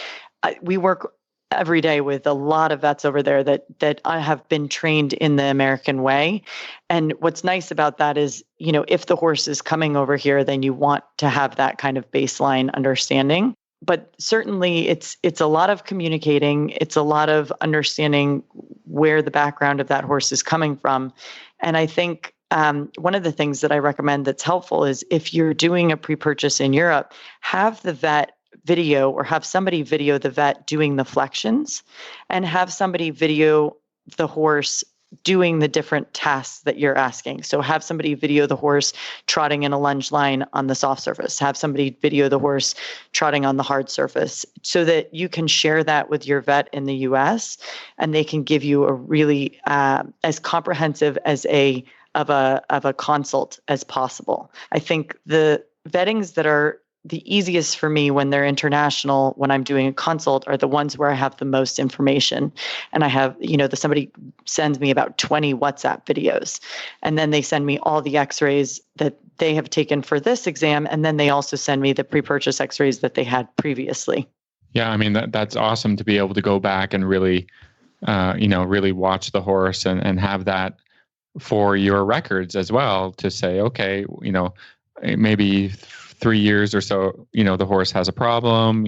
we work every day with a lot of vets over there that have been trained in the American way. And what's nice about that is, if the horse is coming over here, then you want to have that kind of baseline understanding. But certainly it's a lot of communicating. It's a lot of understanding where the background of that horse is coming from. And I think one of the things that I recommend that's helpful is, if you're doing a pre-purchase in Europe, have the vet video, or have somebody video the vet doing the flexions, and have somebody video the horse doing the different tasks that you're asking. So have somebody video the horse trotting in a lunge line on the soft surface, have somebody video the horse trotting on the hard surface, so that you can share that with your vet in the US, and they can give you a really as comprehensive of a consult as possible. I think the vettings that are the easiest for me when they're international, when I'm doing a consult, are the ones where I have the most information. And I have, somebody sends me about 20 WhatsApp videos, and then they send me all the X-rays that they have taken for this exam. And then they also send me the pre-purchase X-rays that they had previously. Yeah. I mean, that's awesome to be able to go back and really, really watch the horse and have that for your records as well, to say, okay, maybe 3 years or so, the horse has a problem.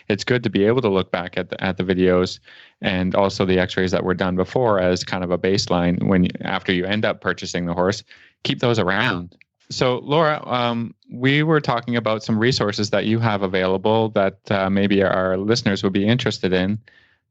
It's good to be able to look back at the videos, and also the X-rays that were done before, as kind of a baseline after you end up purchasing the horse. Keep those around. So Laura, we were talking about some resources that you have available that maybe our listeners would be interested in,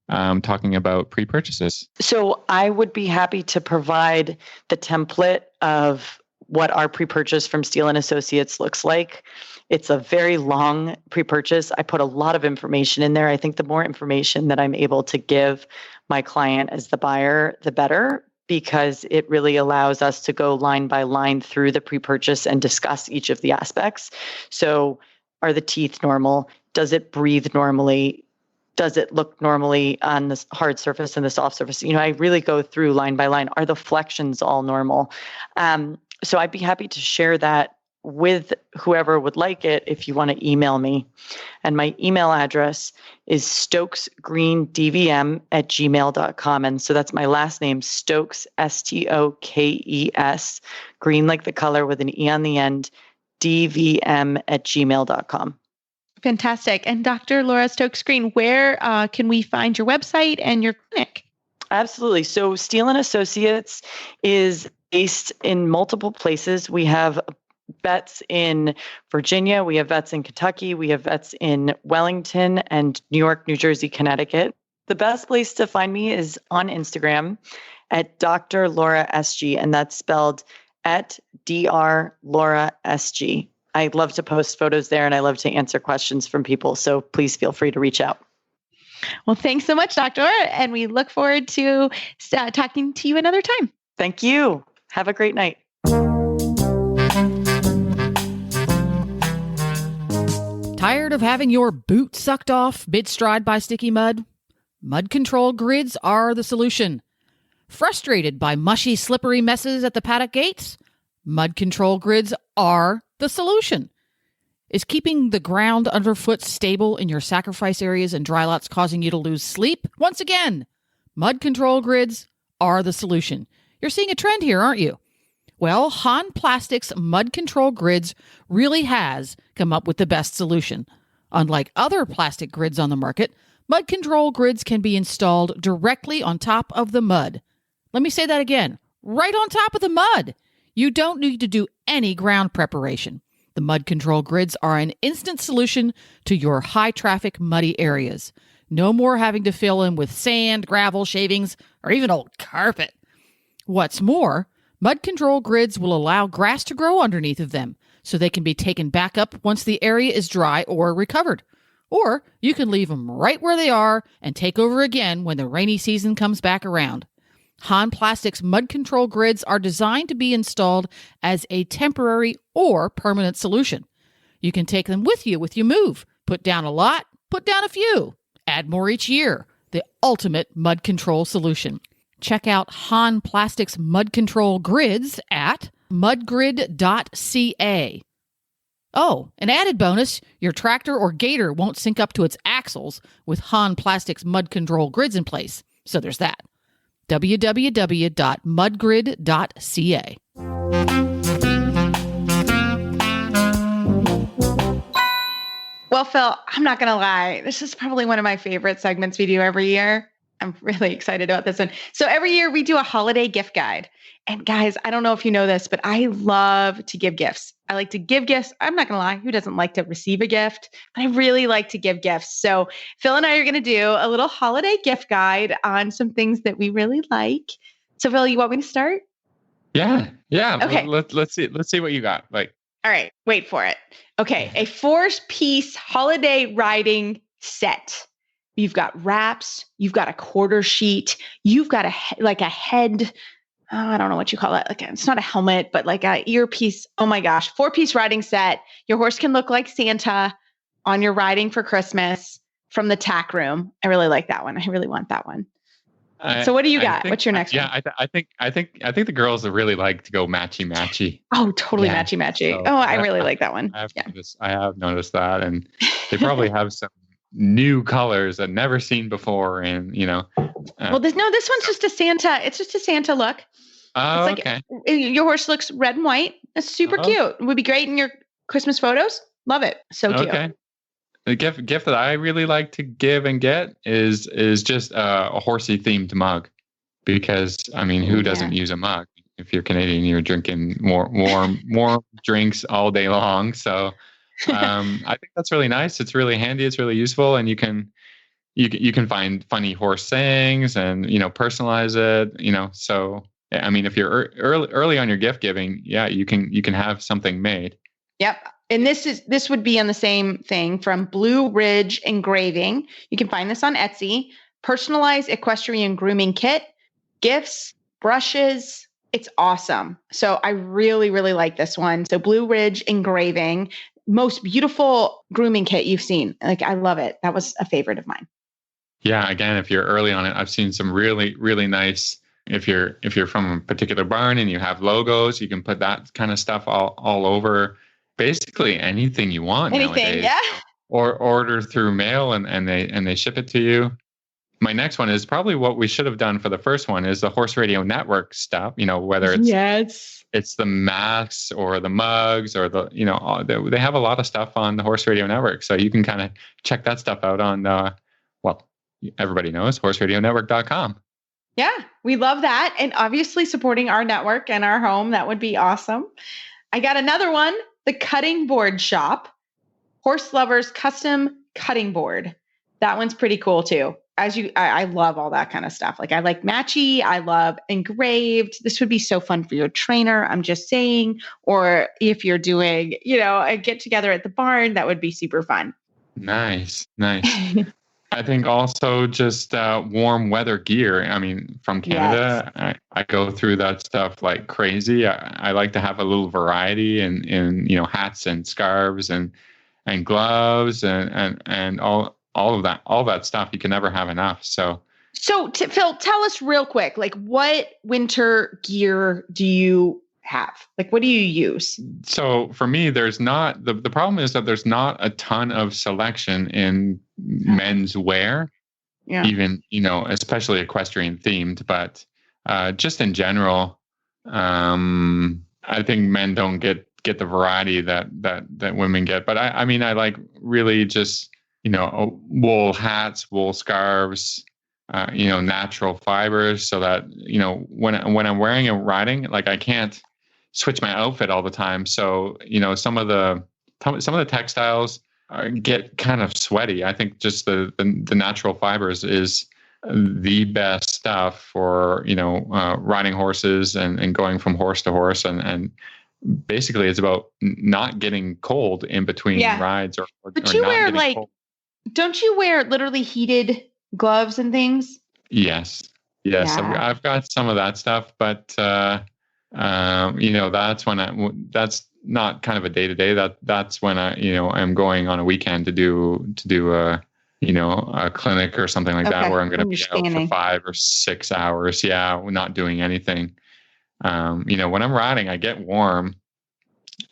talking about pre-purchases. So I would be happy to provide the template of what our pre-purchase from Steele & Associates looks like. It's a very long pre-purchase. I put a lot of information in there. I think the more information that I'm able to give my client as the buyer, the better, because it really allows us to go line by line through the pre-purchase and discuss each of the aspects. So, are the teeth normal? Does it breathe normally? Does it look normally on the hard surface and the soft surface? I really go through line by line. Are the flexions all normal? So I'd be happy to share that with whoever would like it if you want to email me. And my email address is stokesgreenedvm@gmail.com. And so that's my last name, Stokes, Stokes, green like the color with an E on the end, dvm@gmail.com. Fantastic. And Dr. Laura Stokes Greene, where can we find your website and your clinic? Absolutely. So Steele & Associates is based in multiple places. We have vets in Virginia. We have vets in Kentucky. We have vets in Wellington and New York, New Jersey, Connecticut. The best place to find me is on Instagram at Dr. Laura SG, and that's spelled at Dr. Laura SG. I love to post photos there and I love to answer questions from people. So please feel free to reach out. Well, thanks so much, Dr. Laura, and we look forward to talking to you another time. Thank you. Have a great night. Tired of having your boot sucked off mid-stride by sticky mud? Mud control grids are the solution. Frustrated by mushy, slippery messes at the paddock gates? Mud control grids are the solution. Is keeping the ground underfoot stable in your sacrifice areas and dry lots causing you to lose sleep? Once again, mud control grids are the solution. You're seeing a trend here, aren't you? Well, Han Plastics Mud Control Grids really has come up with the best solution. Unlike other plastic grids on the market, mud control grids can be installed directly on top of the mud. Let me say that again. Right on top of the mud. You don't need to do any ground preparation. The mud control grids are an instant solution to your high-traffic, muddy areas. No more having to fill in with sand, gravel, shavings, or even old carpet. What's more, mud control grids will allow grass to grow underneath of them, so they can be taken back up once the area is dry or recovered. Or you can leave them right where they are and take over again when the rainy season comes back around. Han Plastics mud control grids are designed to be installed as a temporary or permanent solution. You can take them with you move. Put down a lot, put down a few. Add more each year. The ultimate mud control solution. Check out Han Plastics mud control grids at mudgrid.ca. Oh, an added bonus, your tractor or gator won't sink up to its axles with Han Plastics mud control grids in place. So there's that. www.mudgrid.ca. Well, Phil, I'm not going to lie. This is probably one of my favorite segments we do every year. I'm really excited about this one. So every year we do a holiday gift guide. And guys, I don't know if you know this, but I love to give gifts. I like to give gifts. I'm not going to lie. Who doesn't like to receive a gift? But I really like to give gifts. So Phil and I are going to do a little holiday gift guide on some things that we really like. So Phil, you want me to start? Yeah. Okay. Let's see what you got. Like, all right, wait for it. Okay. A 4-piece holiday riding set. You've got wraps, you've got a quarter sheet, you've got a head. I don't know what you call it. Like, it's not a helmet, but like a earpiece. Oh my gosh. 4-piece riding set. Your horse can look like Santa on your riding for Christmas from the tack room. I really like that one. I really want that one. So what do you got? What's your next one? Yeah, I think the girls really like to go matchy. Oh, totally matchy. So I really like that one. I have noticed that, and they probably have some new colors I've never seen before, and well, this one's just a Santa. It's just a Santa look. Oh, it's like, okay. Your horse looks red and white. It's super cute. It would be great in your Christmas photos. Love it. So cute. Okay. The gift that I really like to give and get is just a horsey themed mug, because who doesn't use a mug? If you're Canadian, you're drinking warm drinks all day long. So I think that's really nice. It's really handy. It's really useful, and you can find funny horse sayings and personalize it. So if you're early on your gift giving, you can have something made. Yep. And this would be on the same thing from Blue Ridge Engraving. You can find this on Etsy. Personalized equestrian grooming kit, gifts, brushes. It's awesome. So I really, really like this one. So Blue Ridge Engraving, most beautiful grooming kit you've seen. Like, I love it. That was a favorite of mine. Yeah. Again, if you're early on it, I've seen some really, really nice. If you're from a particular barn and you have logos, you can put that kind of stuff all over. basically anything you want Anything, nowadays. yeah. Or order through mail and they ship it to you. My next one is probably what we should have done for the first one is the Horse Radio Network stuff, whether it's the masks or the mugs or they have a lot of stuff on the Horse Radio Network. So you can kind of check that stuff out on, everybody knows horseradionetwork.com. Yeah, we love that. And obviously supporting our network and our home, that would be awesome. I got another one, the Cutting Board Shop, Horse Lovers Custom Cutting Board. That one's pretty cool too. I love all that kind of stuff. Like I like matchy, I love engraved. This would be so fun for your trainer, I'm just saying. Or if you're doing, a get together at the barn, that would be super fun. Nice. I think also just warm weather gear. I mean, from Canada, yes. I go through that stuff like crazy. I like to have a little variety in hats and scarves and gloves and all of that stuff. You can never have enough. So Phil, tell us real quick, like what winter gear do you have? Like, what do you use? So for me, there's not, the problem is that there's not a ton of selection in men's wear, even, especially equestrian themed, but just in general, I think men don't get the variety that women get. But I mean, I like really just, wool hats, wool scarves, natural fibers so that, when I'm wearing and riding, like I can't switch my outfit all the time. So, some of the textiles get kind of sweaty. I think just the natural fibers is the best stuff for, riding horses and going from horse to horse. And basically it's about not getting cold in between rides or you not wear getting cold. Don't you wear literally heated gloves and things? Yes. Yeah. I've got some of that stuff, but, that's when that's not kind of a day to day. That's when I'm going on a weekend to do a clinic or something like that, where I'm going to be out for 5 or 6 hours. Yeah. Not doing anything. When I'm riding, I get warm,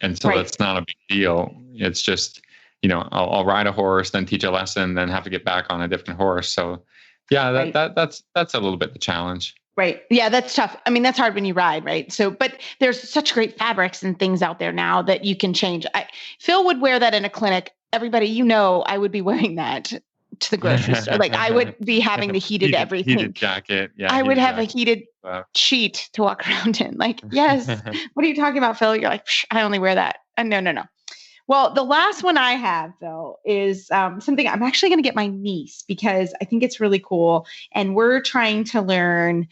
and so that's not a big deal. It's just, I'll ride a horse, then teach a lesson, then have to get back on a different horse. So yeah, that's a little bit the challenge. Right. Yeah, that's tough. I mean, that's hard when you ride, right? So, but there's such great fabrics and things out there now that you can change. Phil would wear that in a clinic. Everybody, I would be wearing that to the grocery store. Like I would be having the heated everything. Heated jacket. Yeah. I would have a heated sheet to walk around in. Like, yes. What are you talking about, Phil? You're like, I only wear that. No. Well, the last one I have, though, is something I'm actually going to get my niece because I think it's really cool. And we're trying to learn,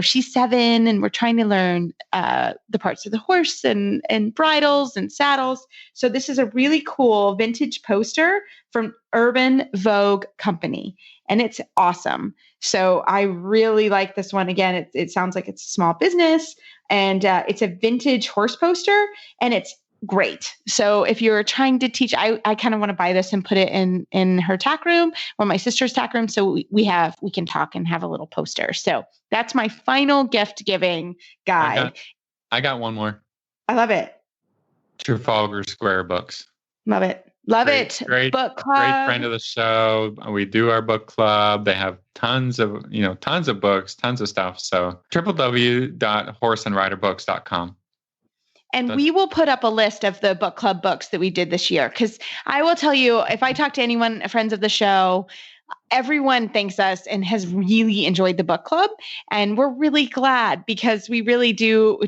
she's 7 and we're trying to learn the parts of the horse and bridles and saddles. So this is a really cool vintage poster from Urban Vogue Company. And it's awesome. So I really like this one. Again, it sounds like it's a small business and it's a vintage horse poster and it's great. So if you're trying to teach, I kind of want to buy this and put it in her tack room or my sister's tack room. So we can talk and have a little poster. So that's my final gift giving guide. I got one more. I love it. Trafalgar Square books. Love it. Great book club. Great friend of the show. We do our book club. They have tons of books, tons of stuff. So www.horseandriderbooks.com. And we will put up a list of the book club books that we did this year. Because I will tell you, if I talk to anyone, friends of the show, everyone thanks us and has really enjoyed the book club. And we're really glad because we really do.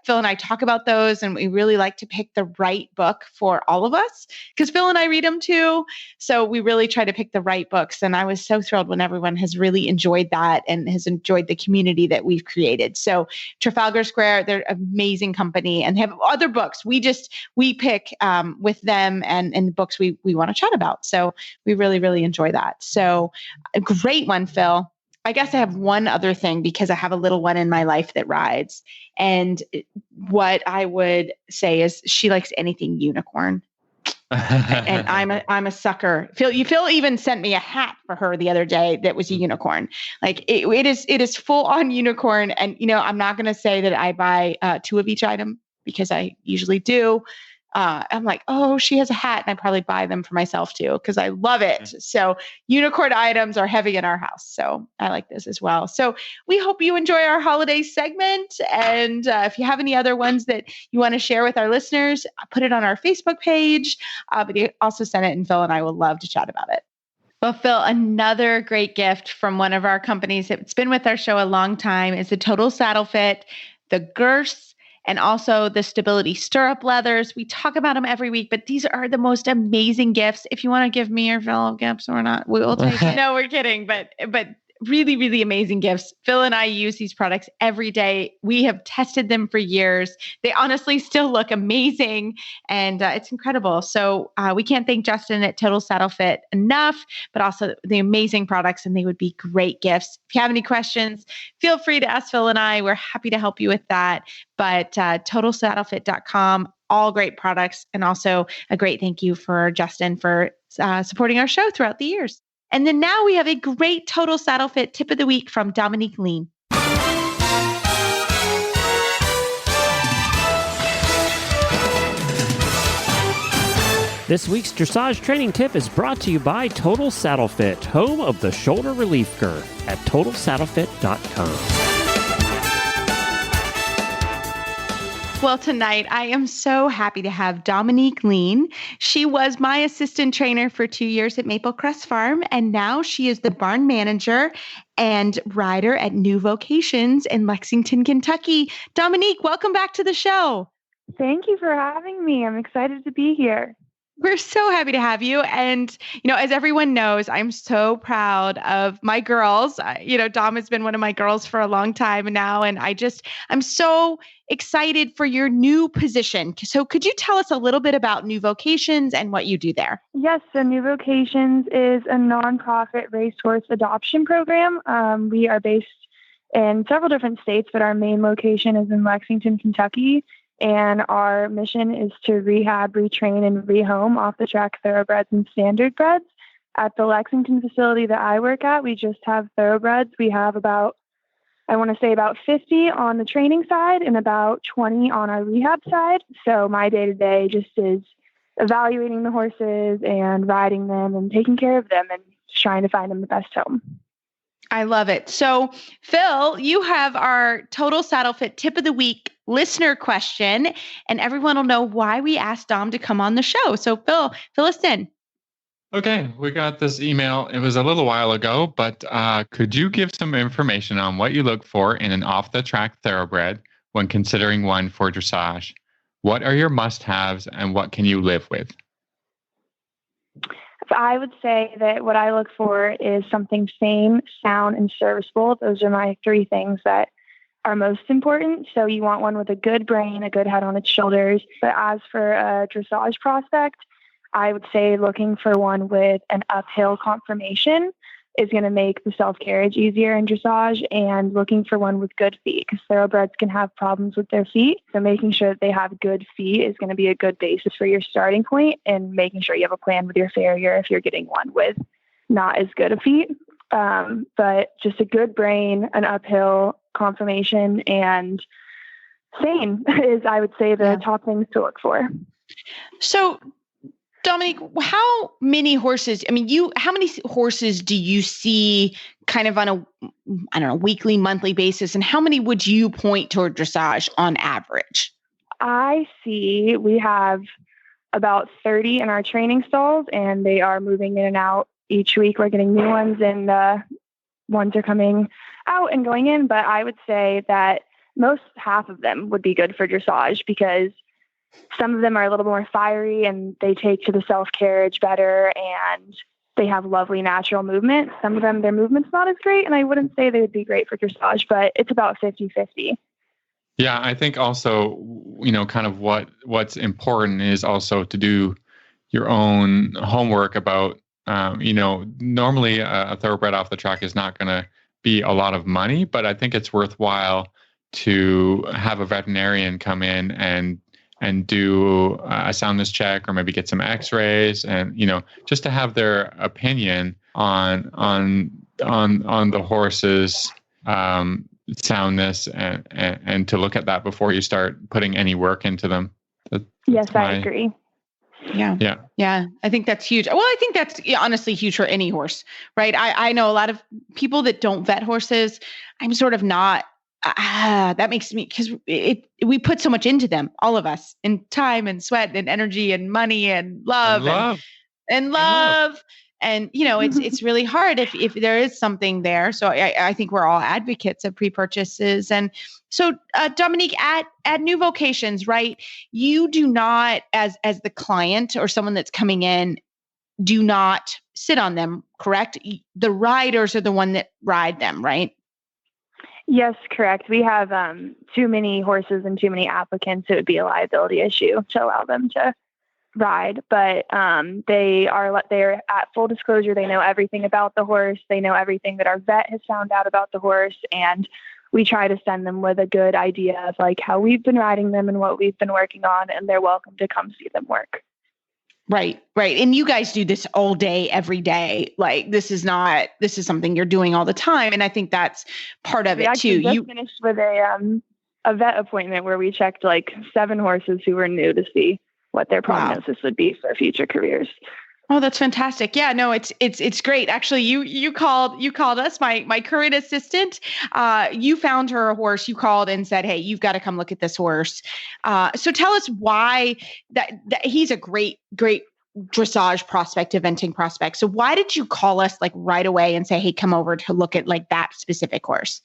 Phil and I talk about those and we really like to pick the right book for all of us because Phil and I read them too. So we really try to pick the right books. And I was so thrilled when everyone has really enjoyed that and has enjoyed the community that we've created. So Trafalgar Square, they're an amazing company and have other books. We pick with them and the books we want to chat about. So we really, really enjoy that. So a great one, Phil. I guess I have one other thing because I have a little one in my life that rides. And what I would say is she likes anything unicorn. And I'm a sucker. Phil even sent me a hat for her the other day that was a unicorn. Like it is full on unicorn. And I'm not going to say that I buy 2 of each item because I usually do. I'm like, oh, she has a hat, and I probably buy them for myself too because I love it. So unicorn items are heavy in our house, so I like this as well. So we hope you enjoy our holiday segment, and if you have any other ones that you want to share with our listeners, put it on our Facebook page. But you also send it, and Phil and I will love to chat about it. Well, Phil, another great gift from one of our companies that's been with our show a long time is the Total Saddle Fit, the girths, and also the stability stirrup leathers. We talk about them every week, but these are the most amazing gifts. If you want to give me or Phil gifts or not, we will take it. No, we're kidding, but really, really amazing gifts. Phil and I use these products every day. We have tested them for years. They honestly still look amazing, and it's incredible. So we can't thank Justin at Total Saddle Fit enough, but also the amazing products, and they would be great gifts. If you have any questions, feel free to ask Phil and I. We're happy to help you with that. But totalsaddlefit.com, all great products, and also a great thank you for Justin for supporting our show throughout the years. And then now we have a great Total Saddle Fit tip of the week from Dominique Lean. This week's dressage training tip is brought to you by Total Saddle Fit, home of the shoulder relief girth at totalsaddlefit.com. Well, tonight I am so happy to have Dominique Lean. She was my assistant trainer for 2 years at Maple Crest Farm, and now she is the barn manager and rider at New Vocations in Lexington, Kentucky. Dominique, welcome back to the show. Thank you for having me. I'm excited to be here. We're so happy to have you. And, as everyone knows, I'm so proud of my girls. Dom has been one of my girls for a long time now. And I'm so excited for your new position. So could you tell us a little bit about New Vocations and what you do there? Yes. So New Vocations is a nonprofit racehorse adoption program. We are based in several different states, but our main location is in Lexington, Kentucky. And our mission is to rehab, retrain, and rehome off-the-track thoroughbreds and standard breds. At the Lexington facility that I work at, we just have thoroughbreds. We have about 50 on the training side and about 20 on our rehab side. So my day-to-day just is evaluating the horses and riding them and taking care of them and just trying to find them the best home. I love it. So, Phil, you have our Total Saddle Fit tip of the week listener question, and everyone will know why we asked Dom to come on the show. So, Phil, fill us in. Okay, we got this email. It was a little while ago, but could you give some information on what you look for in an off-the-track thoroughbred when considering one for dressage? What are your must-haves, and what can you live with? I would say that what I look for is something sane, sound, and serviceable. Those are my 3 things that are most important. So you want one with a good brain, a good head on its shoulders. But as for a dressage prospect, I would say looking for one with an uphill conformation is going to make the self-carriage easier in dressage, and looking for one with good feet, because thoroughbreds can have problems with their feet. So making sure that they have good feet is going to be a good basis for your starting point, and making sure you have a plan with your farrier if you're getting one with not as good a feet. But just a good brain, an uphill conformation, and sane is, I would say, the top things to look for. So, Dominique, how many horses, how many horses do you see kind of on a, weekly, monthly basis, and how many would you point toward dressage on average? We have about 30 in our training stalls, and they are moving in and out each week. We're getting new ones, and ones are coming out and going in. But I would say that half of them would be good for dressage, because some of them are a little more fiery and they take to the self-carriage better, and they have lovely natural movement. Some of them, their movement's not as great, and I wouldn't say they would be great for dressage, but it's about 50-50. Yeah, I think also, kind of what's important is also to do your own homework about, normally a thoroughbred off the track is not going to be a lot of money, but I think it's worthwhile to have a veterinarian come in and do a soundness check, or maybe get some x-rays, and, just to have their opinion on the horse's soundness, and to look at that before you start putting any work into them. Yes, I agree. Yeah. I think that's huge. Well, I think that's honestly huge for any horse, right? I know a lot of people that don't vet horses. I'm sort of not, that makes me, because we put so much into them, all of us, in time and sweat and energy and money and love and love. And, it's really hard if there is something there. So I think we're all advocates of pre-purchases. And so, Dominique, at New Vocations, right, you do not, as the client or someone that's coming in, do not sit on them, correct? The riders are the one that ride them, right? Yes, correct. We have too many horses and too many applicants. It would be a liability issue to allow them to ride, but they're at full disclosure. They know everything about the horse. They know everything that our vet has found out about the horse, and we try to send them with a good idea of like how we've been riding them and what we've been working on, and they're welcome to come see them work. Right. And you guys do this all day, every day. Like this is something you're doing all the time, and I think that's part of it too. You finished with a vet appointment where we checked like 7 horses who were new to see what their prognosis would be for future careers. Oh, that's fantastic. Yeah, no, it's great. Actually, you called us, my current assistant. You found her a horse. You called and said, "Hey, you've got to come look at this horse." So tell us why that he's a great dressage prospect, eventing prospect. So why did you call us like right away and say, "Hey, come over to look at like that specific horse"?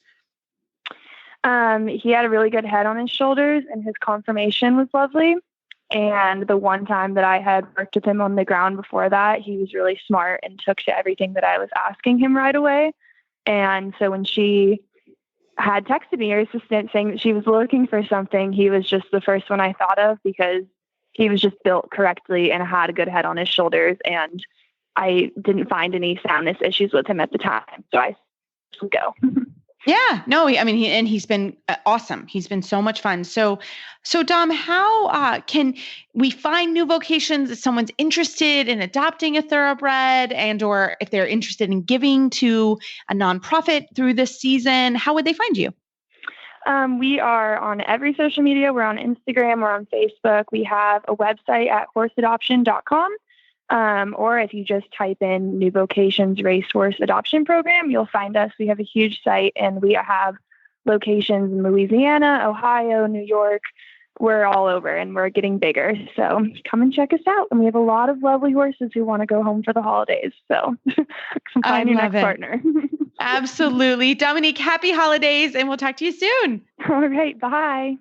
He had a really good head on his shoulders, and his conformation was lovely. And the one time that I had worked with him on the ground before that, he was really smart and took to everything that I was asking him right away. And so when she had texted me, her assistant, saying that she was looking for something, he was just the first one I thought of because he was just built correctly and had a good head on his shoulders. And I didn't find any soundness issues with him at the time. So I said, go. Yeah, no, I mean, he's been awesome. He's been so much fun. So Dom, how can we find New Vocations if someone's interested in adopting a thoroughbred or if they're interested in giving to a nonprofit through this season? How would they find you? We are on every social media. We're on Instagram. We're on Facebook. We have a website at horseadoption.com. Or if you just type in New Vocations Racehorse Adoption Program, you'll find us. We have a huge site, and we have locations in Louisiana, Ohio, New York. We're all over, and we're getting bigger. So come and check us out. And we have a lot of lovely horses who want to go home for the holidays. So find your next partner. Absolutely. Dominique, happy holidays, and we'll talk to you soon. All right. Bye.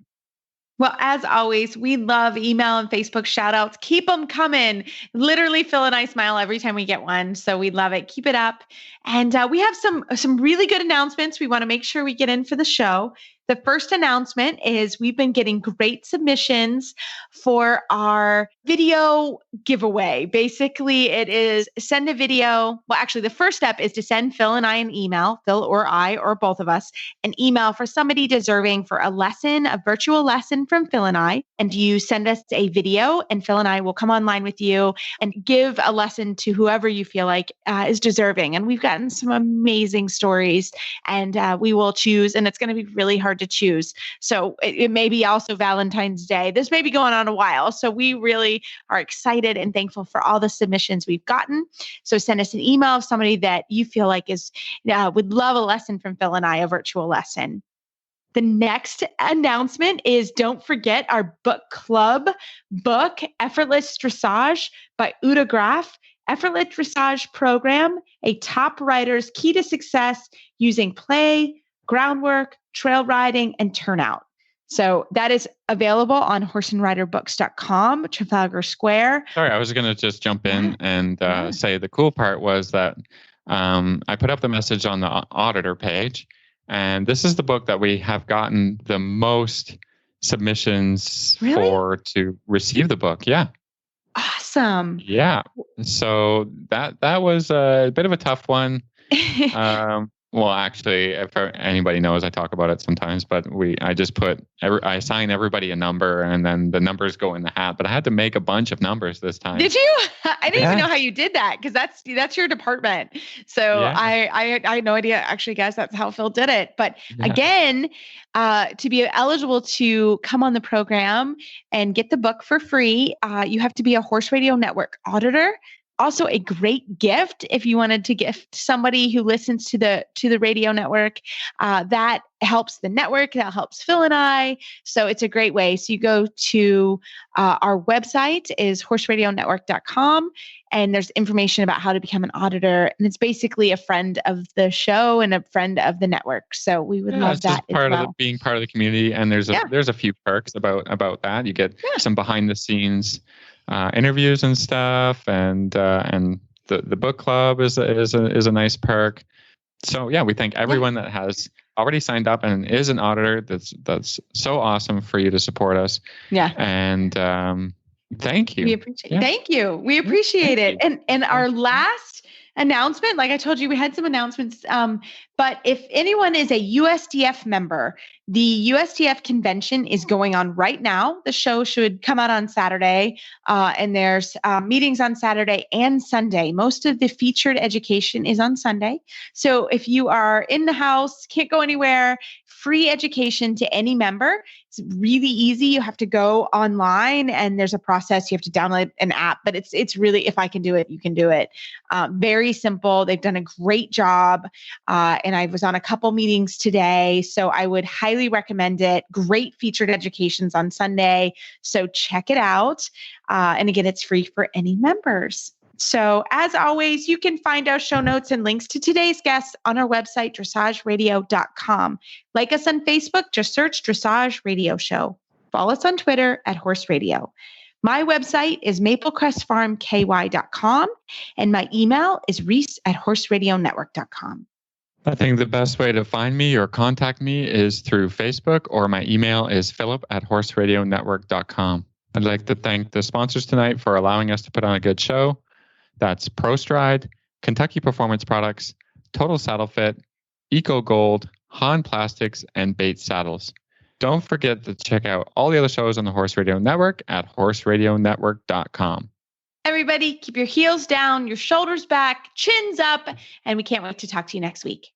Well, as always, we love email and Facebook shout outs. Keep them coming. Literally, Phil and I smile every time we get one. So we love it. Keep it up. And we have some really good announcements we want to make sure we get in for the show. The first announcement is we've been getting great submissions for our video giveaway. Basically, it is send a video. Well, actually, the first step is to send Phil and I an email, Phil or I, or both of us, an email for somebody deserving for a virtual lesson from Phil and I. And you send us a video, and Phil and I will come online with you and give a lesson to whoever you feel like is deserving. And we've gotten some amazing stories, and we will choose, and it's going to be really hard to choose. So it may be also Valentine's Day. This may be going on a while. So we really are excited and thankful for all the submissions we've gotten. So send us an email of somebody that you feel like would love a lesson from Phil and I, a virtual lesson. The next announcement is don't forget our book club book, Effortless Dressage by Uta Graf. Effortless Dressage Program, a top rider's key to success using play, groundwork, trail riding, and turnout. So that is available on horseandriderbooks.com, Trafalgar Square. Sorry, I was going to just jump in and say the cool part was that I put up the message on the auditor page, and this is the book that we have gotten the most submissions for to receive the book. Yeah. Awesome. Yeah. So that was a bit of a tough one. Well, actually, if anybody knows, I talk about it sometimes, but I assign everybody a number and then the numbers go in the hat, but I had to make a bunch of numbers this time. Did you? I didn't even know how you did that because that's your department. So yeah. I had no idea, actually, guys, that's how Phil did it. But again, to be eligible to come on the program and get the book for free, you have to be a Horse Radio Network auditor. Also a great gift if you wanted to gift somebody who listens to the radio network. That helps the network. That helps Phil and I. So it's a great way. So you go to our website is horseradionetwork.com, and there's information about how to become an auditor. And it's basically a friend of the show and a friend of the network. So we would love that as well. Being part of the community. And there's a few perks about that. You get some behind the scenes interviews and stuff, and the book club is a nice perk. So yeah, we thank everyone that has already signed up and is an auditor. That's so awesome for you to support us. Yeah, and thank you. We appreciate. Thank you. We appreciate it. And our last announcement, like I told you, we had some announcements. But if anyone is a USDF member, the USDF convention is going on right now. The show should come out on Saturday, and there's meetings on Saturday and Sunday. Most of the featured education is on Sunday. So if you are in the house, can't go anywhere, free education to any member. It's really easy. You have to go online and there's a process. You have to download an app, but it's really, if I can do it, you can do it. Very simple. They've done a great job. And I was on a couple meetings today, so I would highly recommend it. Great featured educations on Sunday. So check it out. And again, it's free for any members. So as always, you can find our show notes and links to today's guests on our website, dressageradio.com. Like us on Facebook, just search Dressage Radio Show. Follow us on Twitter at Horse Radio. My website is maplecrestfarmky.com, and my email is reese@horseradionetwork.com. I think the best way to find me or contact me is through Facebook, or my email is philip@horseradionetwork.com. I'd like to thank the sponsors tonight for allowing us to put on a good show. That's ProStride, Kentucky Performance Products, Total Saddle Fit, Eco Gold, Han Plastics, and Bates Saddles. Don't forget to check out all the other shows on the Horse Radio Network at horseradionetwork.com. Everybody, keep your heels down, your shoulders back, chins up, and we can't wait to talk to you next week.